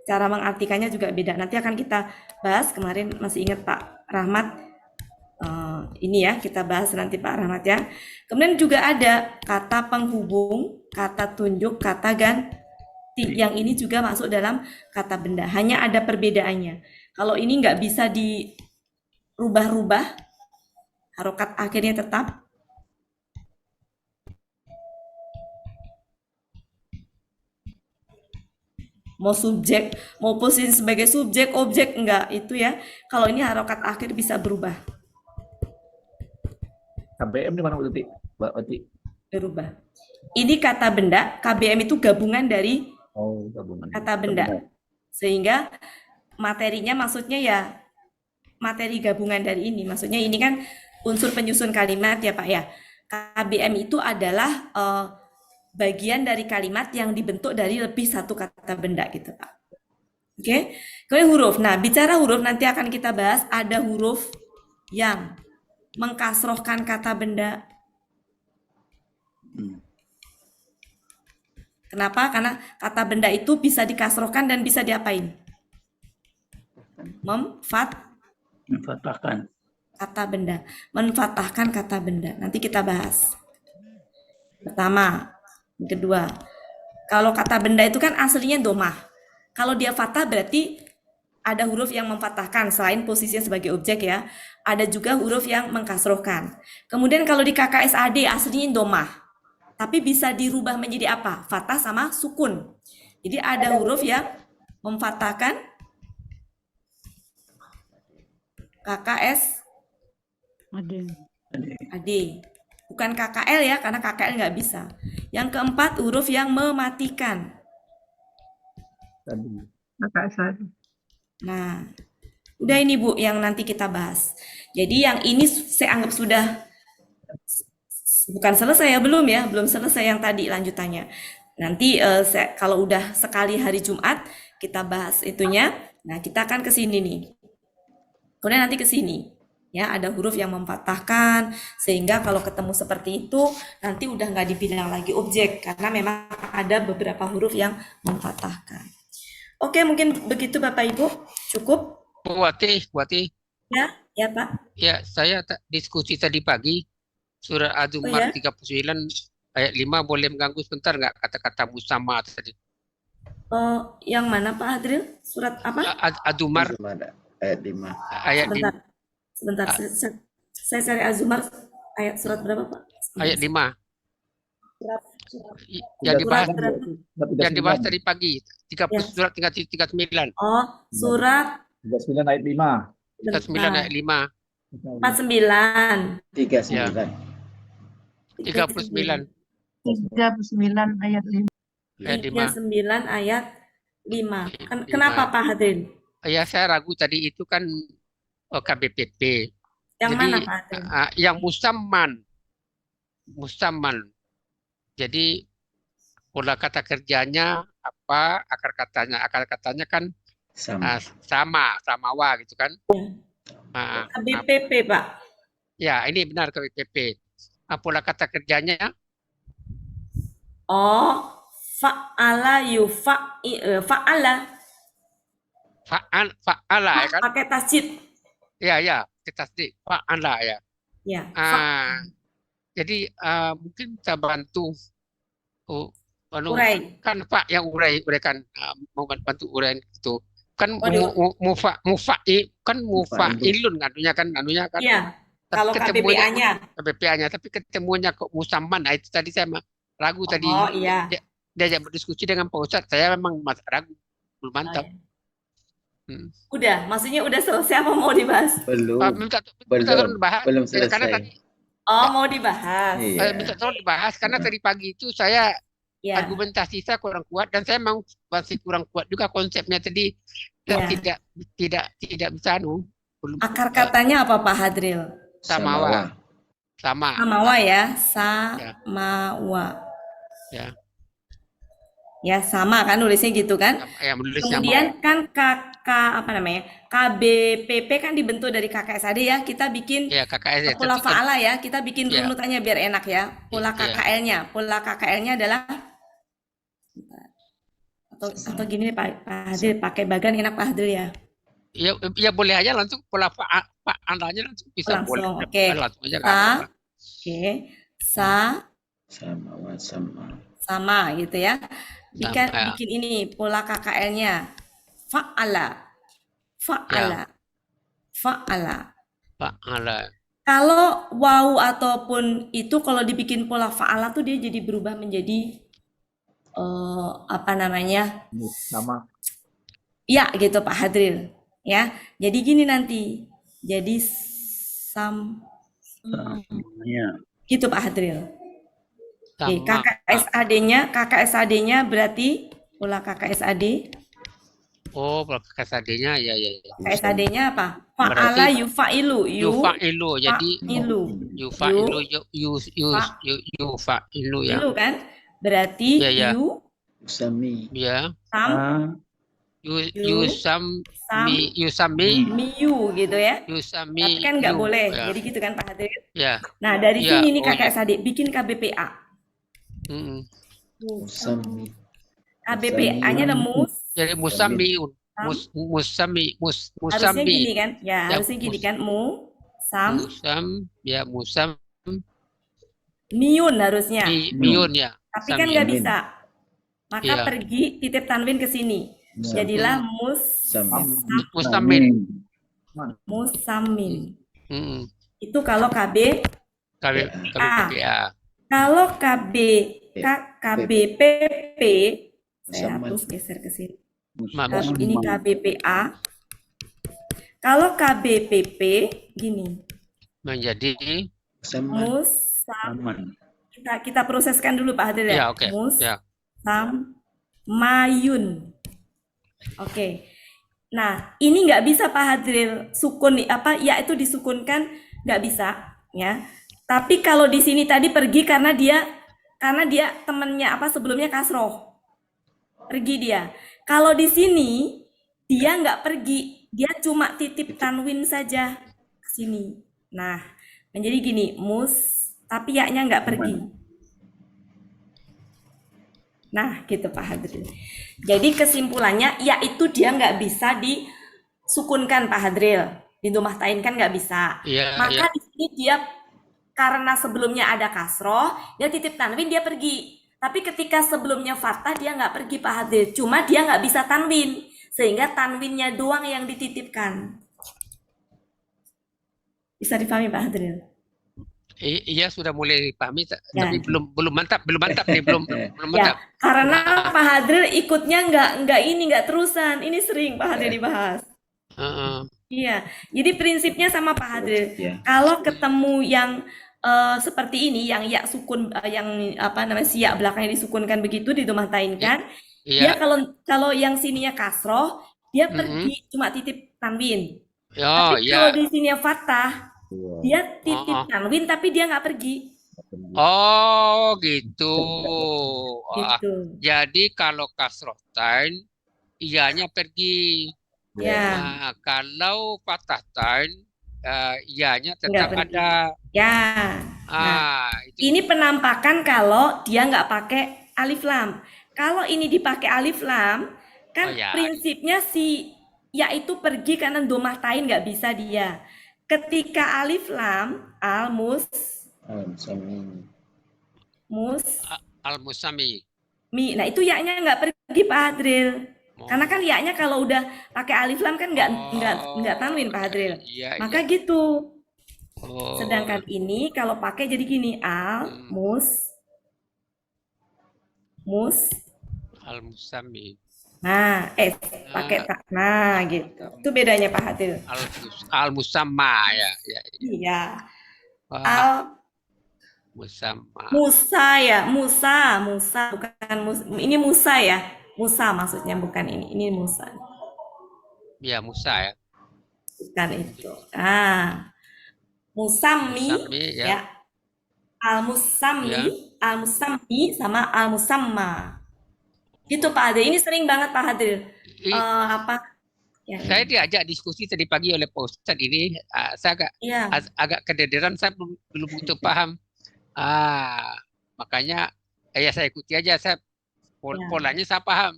cara mengartikannya juga beda. Nanti akan kita bahas. Kemarin masih ingat Pak Rahmat, ini ya kita bahas nanti Pak Rahmat ya. Kemudian juga ada kata penghubung, kata tunjuk, kata ganti. Yang ini juga masuk dalam kata benda. Hanya ada perbedaannya. Kalau ini nggak bisa dirubah-rubah, harokat akhirnya tetap. Mau subjek, mau posisi sebagai subjek, objek, enggak. Itu ya. Kalau ini harokat akhir bisa berubah. KBM di mana Mbak Uti? Berubah. Ini kata benda, KBM itu gabungan dari gabungan. kata benda. Sehingga materinya maksudnya ya materi gabungan dari ini. Maksudnya ini kan unsur penyusun kalimat ya Pak ya. KBM itu adalah bagian dari kalimat yang dibentuk dari lebih satu kata benda gitu Pak. Oke. Kemudian huruf. Nah, bicara huruf nanti akan kita bahas. Ada huruf yang mengkasrohkan kata benda. Kenapa? Karena kata benda itu bisa dikasrohkan dan bisa diapain? Memfatahkan kata benda. Menfatahkan kata benda. Nanti kita bahas. Pertama. Yang kedua. Kalau kata benda itu kan aslinya domah. Kalau dia fathah berarti ada huruf yang memfatahkan selain posisinya sebagai objek ya. Ada juga huruf yang mengkasrohkan. Kemudian kalau di KKSAD aslinya domah. Tapi bisa dirubah menjadi apa? Fathah sama sukun. Jadi ada huruf yang memfatahkan KKS AD. Bukan KKL ya, karena KKL nggak bisa. Yang keempat huruf yang mematikan. Nah, udah ini Bu yang nanti kita bahas. Jadi yang ini saya anggap sudah bukan selesai ya, belum selesai yang tadi lanjutannya. Nanti kalau udah sekali hari Jumat kita bahas itunya. Nah, kita akan ke sini nih. Kemudian nanti ke sini. Ya, ada huruf yang memfatahkan sehingga kalau ketemu seperti itu nanti udah nggak dibilang lagi objek karena memang ada beberapa huruf yang memfatahkan. Oke, mungkin begitu Bapak Ibu. Cukup? Bu Wati. Ya Pak. Ya, saya diskusi tadi pagi surah Az-Zumar 39 ayat 5 boleh mengganggu sebentar nggak kata-kata musamma tadi? Yang mana Pak Hadril? Surat apa? Az-Zumar ayat 5. Ayat Sebentar. Saya cari Az-Zumar ayat surat berapa Pak? Ayat 5. Yang dibahas tadi pagi 30 surat 39. Oh, surat 39 ayat 5. 39 ayat 5. 49. 39 ayat 5. ayat 39 ayat 5. Kenapa Pak Hadrin? Ya, saya ragu tadi itu kan KBPP. Yang jadi, mana Pak Hadrin? Yang musamman. Jadi pola kata kerjanya apa, akar katanya kan samawa gitu kan. KBPP Pak. Ya, ini benar KBPP. Pola kata kerjanya? Fa'ala fa'ala. Fa'ala ya kan? Pakai tasjid. Ya, pakai tasjid. Fa'ala ya. Ya. Jadi mungkin kita bantu urai. Kan Pak yang uraikan mau bantu urai itu. Kan mufa'ilun anunya kan. Iya. Kalau KBPA-nya tapi ketemunya kok musamman. Nah, itu tadi saya ragu tadi. Oh iya. Diajak berdiskusi dengan Pak Ustadz, saya memang ragu, belum mantap. Hmm. Udah, maksudnya udah selesai apa mau dibahas? Belum. Minta Belum. tolong dibahas. Belum Karena selesai. tadi Oh, mau dibahas. Iya. minta tolong dibahas karena tadi pagi itu saya Ya, argumentasi saya kurang kuat dan saya memang masih kurang kuat juga konsepnya tadi. ya. Tidak bisa belum Akar katanya apa Pak Hadril? samawa. Sama. Samawa ya, samawa. Ya. Ya, sama kan nulisnya gitu kan? Ya, menulisnya Kemudian kan apa namanya? KBPP kan dibentuk dari KKSAD ya. Kita bikin ya KKS ya. pola Tentu kan. faala ya. Kita bikin Ya. runutannya biar enak ya. Pola Ya. KKL-nya. Pola KKL-nya adalah atau gini nih Pak Hadril, pakai bagan enak Pak Hadril ya. Ya boleh aja langsung pola Pak Andanya langsung bisa Langsung, boleh. oke. Langsung aja nggak apa-apa. Oke. Sama gitu ya. Sama. Bikin ini pola KKL-nya. Fa'ala. Kalau wawu ataupun itu kalau dibikin pola fa'ala tuh dia jadi berubah menjadi apa namanya? Sama. Ya gitu Pak Hadril. Ya. Jadi gini nanti. Jadi Ya. gitu Pak Hadril. Oke, Sama. KKSAD-nya berarti pola KKSAD. Oh, pola KKSAD-nya ya. KKSAD-nya apa? Fa'ala Berarti yufa'ilu. Yufa'ilu. Jadi Yufa'ilu. Yufa'ilu ya. Ilu kan? Berarti Ya. Usami. Ya. Yusami. Miyu gitu ya. Yusami. Tapi kan nggak boleh. Ya. Jadi gitu kan Pak Hadril. Ya. Nah, dari Ya, sini nih oh, KKSAD bikin KBPA. Usami. KBPA-nya ada Jadi Musami. Harusnya gini kan? Ya, harusnya gini kan? Musam. Miyun harusnya. Miyun ya. Tapi kan nggak bisa. Maka Iya. pergi titip tanwin ke sini. Jadilah Mustamin. musamin. Mm-mm. Itu kalau KB. KBPA. Kalau KBPP, saya hapus geser ke sini. Ini KBPA. Kalau KBPP gini. Menjadi Kita proseskan dulu Pak Hadril ya. oke. Mayun. Oke. Nah, ini nggak bisa Pak Hadril sukun ya itu disukunkan nggak bisa ya. Tapi kalau di sini tadi pergi karena dia temennya sebelumnya kasroh. Pergi dia. Kalau di sini dia nggak pergi, dia cuma titip tanwin saja ke sini. Nah, menjadi gini, tapi ya-nya nggak pergi. Nah, gitu Pak Hadril. Jadi kesimpulannya, yaitu dia nggak bisa disukunkan Pak Hadril. Di rumah tain kan nggak bisa. Maka di sini dia karena sebelumnya ada kasroh, dia titip tanwin, dia pergi. Tapi ketika sebelumnya fathah, dia nggak pergi Pak Hadril. Cuma dia nggak bisa tanwin. Sehingga tanwinnya doang yang dititipkan. Bisa dipahami Pak Hadril? Iya sudah mulai dipahami, tapi belum mantap nih, belum mantap. Karena Pak Hadril ikutnya nggak terusan. Ini sering Pak Hadril dibahas. Iya, jadi prinsipnya sama Pak Hadril. Kalau ketemu yang seperti ini, yang ya sukun, yang siak belakangnya disukunkan begitu didomainkan, dia kalau yang sininya kasroh, dia pergi cuma titip tanwin. Tapi kalau di sininya fathah, dia titip tanwin tapi dia nggak pergi. Oh gitu. Gitu. Jadi kalau kasrotain, ianya pergi. Ya. Nah, kalau fathahtain, ianya tetap ada. Ya. Ini penampakan kalau dia nggak pakai alif lam. Kalau ini dipakai alif lam, kan prinsipnya ya itu pergi karena domah tain nggak bisa dia. Ketika alif lam al-musami. Nah itu ya-nya nggak pergi Pak Hadril. Karena kan ya-nya kalau udah pakai alif lam kan nggak tanwin Pak Hadril. Maka gitu. Sedangkan ini kalau pakai jadi gini al-musami. Nah, pakai tak. Nah, gitu. Itu bedanya Pak Hadil. Al-musamma ya. Iya. Wah, musamma. Musa ya, Musa bukan ini Musa ya. Musa maksudnya bukan ini. Ini Musa. Ya, Musa ya. Bukan itu. Musammi Musammi, ya. Al-musammi, Ya. al-musammi sama al-musamma. Gitu Pak Hadil. Ini sering banget Pak Hadil. Apa? Ya, Saya diajak diskusi tadi pagi oleh Pak Ustadz ini, saya Iya. agak kederderan, saya belum begitu paham. Makanya ya saya ikuti aja, saya polanya saya paham.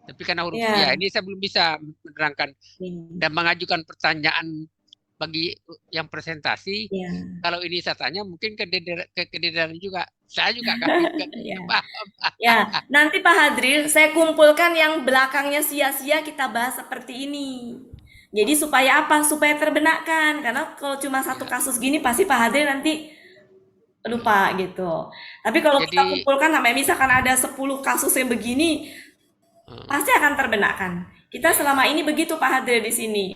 Tapi karena huruf ya ini saya belum bisa menerangkan dan mengajukan pertanyaan bagi yang presentasi. Kalau ini saya tanya mungkin kederderan juga. Saya juga nggak paham. Ya, nanti Pak Hadril saya kumpulkan yang belakangnya sia-sia kita bahas seperti ini. Jadi supaya apa? Supaya terbenakkan. Karena kalau cuma satu kasus gini pasti Pak Hadril nanti lupa gitu. Tapi kalau kita kumpulkan sampai misalkan ada 10 kasus yang begini, pasti akan terbenakkan. Kita selama ini begitu Pak Hadril di sini.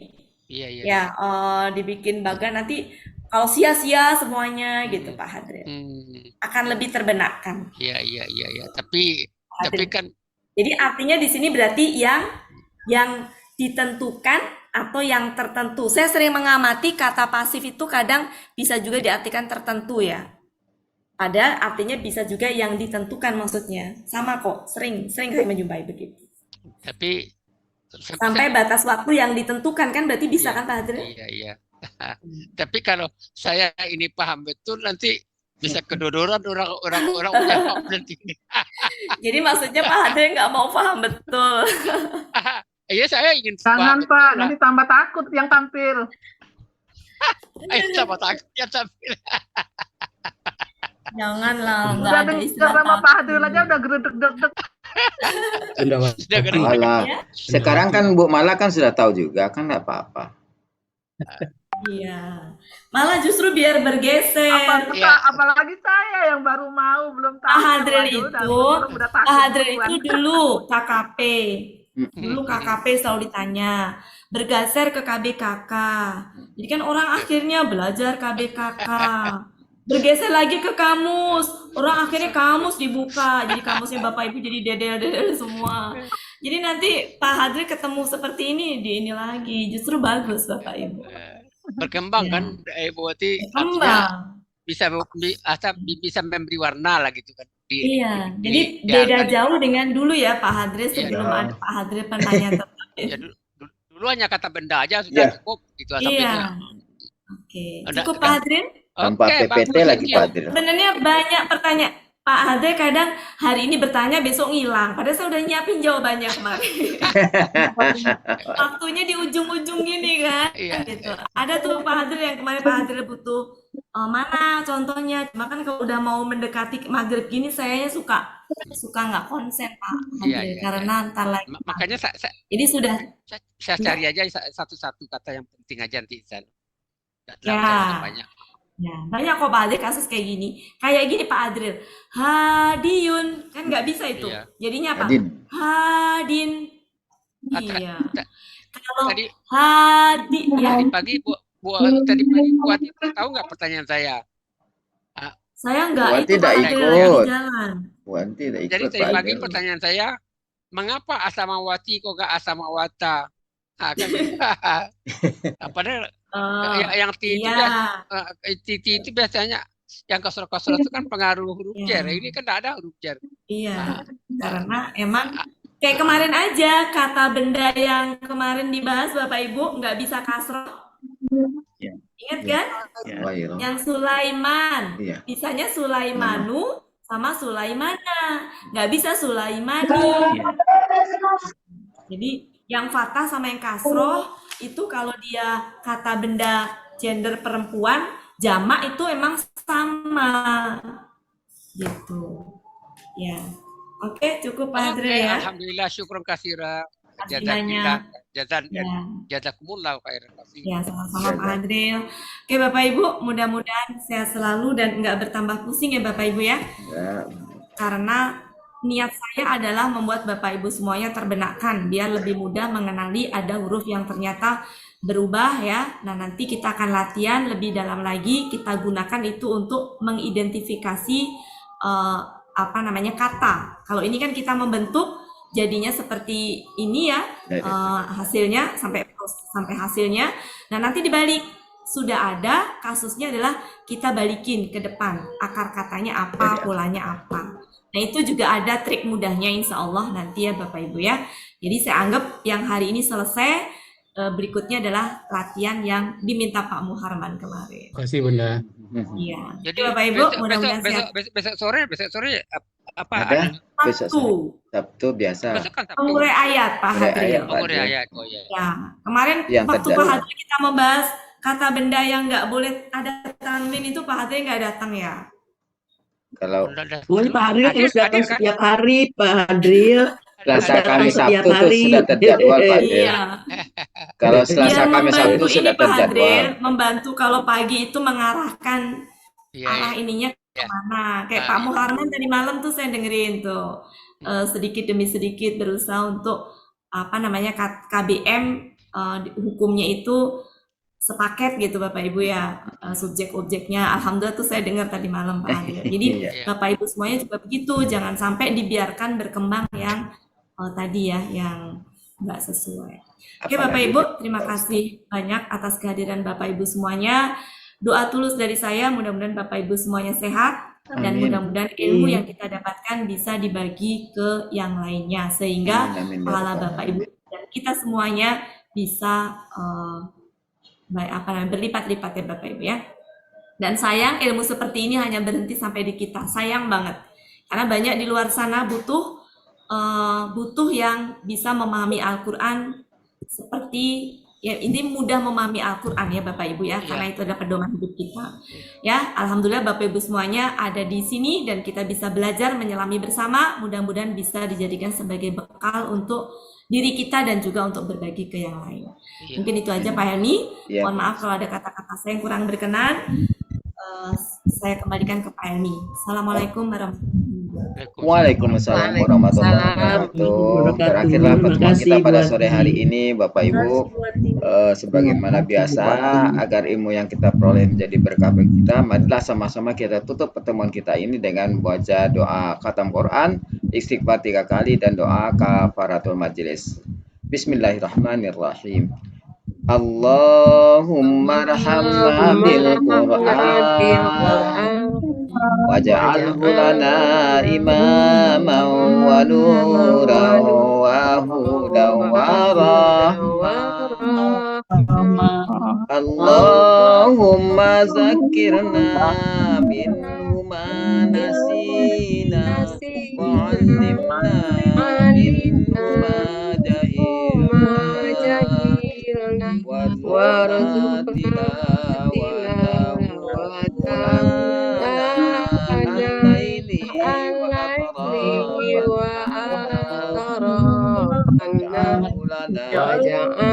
Iya. Dibikin bagan nanti kalau sia-sia semuanya gitu Pak Hadril. Akan lebih terbenakkan. Iya. Tapi kan. Jadi artinya di sini berarti yang ditentukan atau yang tertentu. Saya sering mengamati kata pasif itu kadang bisa juga diartikan tertentu ya. Ada artinya bisa juga yang ditentukan maksudnya. Sama kok, sering saya menjumpai begitu. Tapi sampai batas waktu yang ditentukan kan berarti bisa kan Pak Hadril? Iya. Tapi kalau saya ini paham betul nanti bisa kedodoran orang jawab nanti. Jadi maksudnya Pak Hadril nggak mau paham betul. Iya saya ingin Jangan Pak, nanti tambah takut yang tampil. Tambah takut yang tampil. Janganlah, udah dengar sama Pak Hadril aja udah geredek-geredek. Sekarang kan Bu Mala kan sudah tahu juga kan nggak apa-apa. Iya, malah justru biar bergeser. Apalagi saya yang baru mau belum tahu. Pak Hadril itu dulu KKP. Dulu KKP selalu ditanya, bergeser ke KBKK. Jadi kan orang akhirnya belajar KBKK. Bergeser lagi ke kamus, orang akhirnya kamus dibuka, jadi kamusnya Bapak Ibu jadi dedel semua. Jadi nanti Pak Hadril ketemu seperti ini di ini lagi, justru bagus Bapak Ibu. Berkembang kan, Ibu Wati. Bisa memberi warna lah gitu kan. Jadi beda jauh dengan dulu ya Pak Hadril sebelum ada Pak Hadril penanya tertentu. Ya, dulu hanya kata benda aja sudah cukup gitu asapnya. Oke, cukup Pak Hadril? Tanpa PPT lagi Pak Hadril. Sebenarnya banyak pertanyaan. Pak Hadril kadang hari ini bertanya besok ngilang. Padahal saya udah nyiapin jawabannya kemarin. Waktunya di ujung-ujung gini kan. Gitu. Ada tuh Pak Hadril yang kemarin Pak Hadril butuh mana contohnya. Cuma kan kalau udah mau mendekati maghrib gini saya suka nggak konsen Pak Hadril karena ntar lagi. Makanya jadi sudah saya cari aja satu-satu kata yang penting aja nanti banyak. Ya, banyak kok Pak Hadril kasus kayak gini. Kayak gini Pak Hadril. Hadiyun. Kan nggak bisa itu. Jadinya apa? Hadin. Iya. Kalau tadi pagi Bu Wati tahu nggak pertanyaan saya? Saya nggak Wati tidak ikut. Wati tidak ikut. Jadi tadi pagi pertanyaan saya, mengapa Asamawati kok nggak Asamawata? Padahal yang T itu biasanya yang kosor-kosor itu kan pengaruh huruf jar. Ini kan tidak ada huruf jar. Iya, karena emang kayak kemarin aja kata benda yang kemarin dibahas Bapak Ibu nggak bisa kasroh. Ingat kan? Yang Sulaiman, bisanya Sulaimanu sama Sulaimana, nggak bisa Sulaimani. Jadi yang fathah sama yang kasroh itu kalau dia kata benda gender perempuan jamak itu emang sama gitu ya. Oke, cukup Pak Hadril ya. Alhamdulillah, syukur kasira. Jazakumullah khairan. Ya, sama-sama Pak Hadril. Oke Bapak Ibu, mudah-mudahan sehat selalu dan nggak bertambah pusing ya Bapak Ibu ya. Karena niat saya adalah membuat Bapak Ibu semuanya terbenakkan biar lebih mudah mengenali ada huruf yang ternyata berubah ya. Nah, nanti kita akan latihan lebih dalam lagi, kita gunakan itu untuk mengidentifikasi kata. Kalau ini kan kita membentuk jadinya seperti ini ya, hasilnya sampai hasilnya. Nah, nanti dibalik sudah ada kasusnya adalah kita balikin ke depan, akar katanya apa, polanya apa. Nah, itu juga ada trik mudahnya insya Allah nanti ya Bapak Ibu ya. Jadi saya anggap yang hari ini selesai. Berikutnya adalah latihan yang diminta Pak Muharman kemarin. Terima kasih Bunda. Iya. Jadi Bapak Ibu mudah-mudahan sehat. besok sore apa Ada besok Sabtu biasa. Besok kan Sabtu. Pengure ayat Pak Hadril. Pengure ayat. Oh iya. Ya, kemarin Yang waktu Pak Hadril kita membahas kata benda yang nggak boleh ada tanwin itu Pak Hadril nggak datang ya? Kalau Pak Hadril harus datang setiap hari, Pak Hadril. Selasa Kamis Sabtu tuh sudah terjadwal Pak Hadril. Iya. Kalau Selasa Kamis Sabtu sudah Pak Hadril terjadwal. membantu kalau pagi itu mengarahkan Iya. arah ininya kemana. Kayak Pak Muharman tadi malam tuh saya dengerin tuh sedikit demi sedikit berusaha untuk KBM hukumnya itu sepaket gitu Bapak Ibu ya, subjek objeknya. Alhamdulillah tuh saya dengar tadi malam Pak Hadril. Jadi Bapak Ibu semuanya juga begitu, jangan sampai dibiarkan berkembang yang tadi ya yang nggak sesuai. Oke Bapak Ibu, terima kasih banyak atas kehadiran Bapak Ibu semuanya. Doa tulus dari saya, mudah-mudahan Bapak Ibu semuanya sehat dan mudah-mudahan ilmu yang kita dapatkan bisa dibagi ke yang lainnya sehingga pahala Bapak Ibu dan kita semuanya bisa berlipat-lipat ya Bapak Ibu ya. Dan sayang ilmu seperti ini hanya berhenti sampai di kita. Sayang banget. Karena banyak di luar sana butuh yang bisa memahami Al-Qur'an seperti ya ini mudah memahami Al-Qur'an ya Bapak Ibu ya, karena itu adalah pedoman hidup kita. Ya, alhamdulillah Bapak Ibu semuanya ada di sini dan kita bisa belajar menyelami bersama. Mudah-mudahan bisa dijadikan sebagai bekal untuk diri kita dan juga untuk berbagi ke yang lain. Mungkin itu aja Pak Helmi. Mohon maaf kalau ada kata-kata saya yang kurang berkenan. Saya kembalikan ke Pak Helmi. Assalamualaikum warahmatullahi wabarakatuh. Waalaikumsalam warahmatullahi wabarakatuh. Terakhirlah pertemuan kita pada sore hari ini Bapak Ibu. Sebagaimana biasa, agar ilmu yang kita peroleh menjadi berkah bagi kita, marilah sama-sama kita tutup pertemuan kita ini dengan membaca doa khatam Quran, istighfar 3 kali dan doa kafaratul majelis. Bismillahirrahmanirrahim. Allahumma rahamna bil Qur'an waj'alhu lana imaman wa nuran wa hudan wa rahmah. Allahumma zakkirna minhu ma nasina wa 'allimna minhu ma jahilna warzuqna tilawatahu al-laili wa atrafan waj'alna ya rabbal alamin.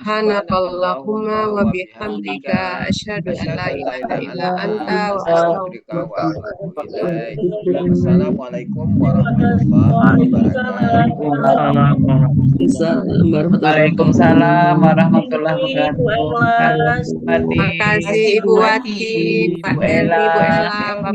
Subhanakallahumma wa bihamdika asyhadu an la ilaha illa anta wa astaghfiruka wa atubu ilaik. Assalamualaikum warahmatullahi wabarakatuh. Waalaikumsalam warahmatullahi wabarakatuh. Terima kasih Ibu Wati, Pak Eli, Bu Ella, Pak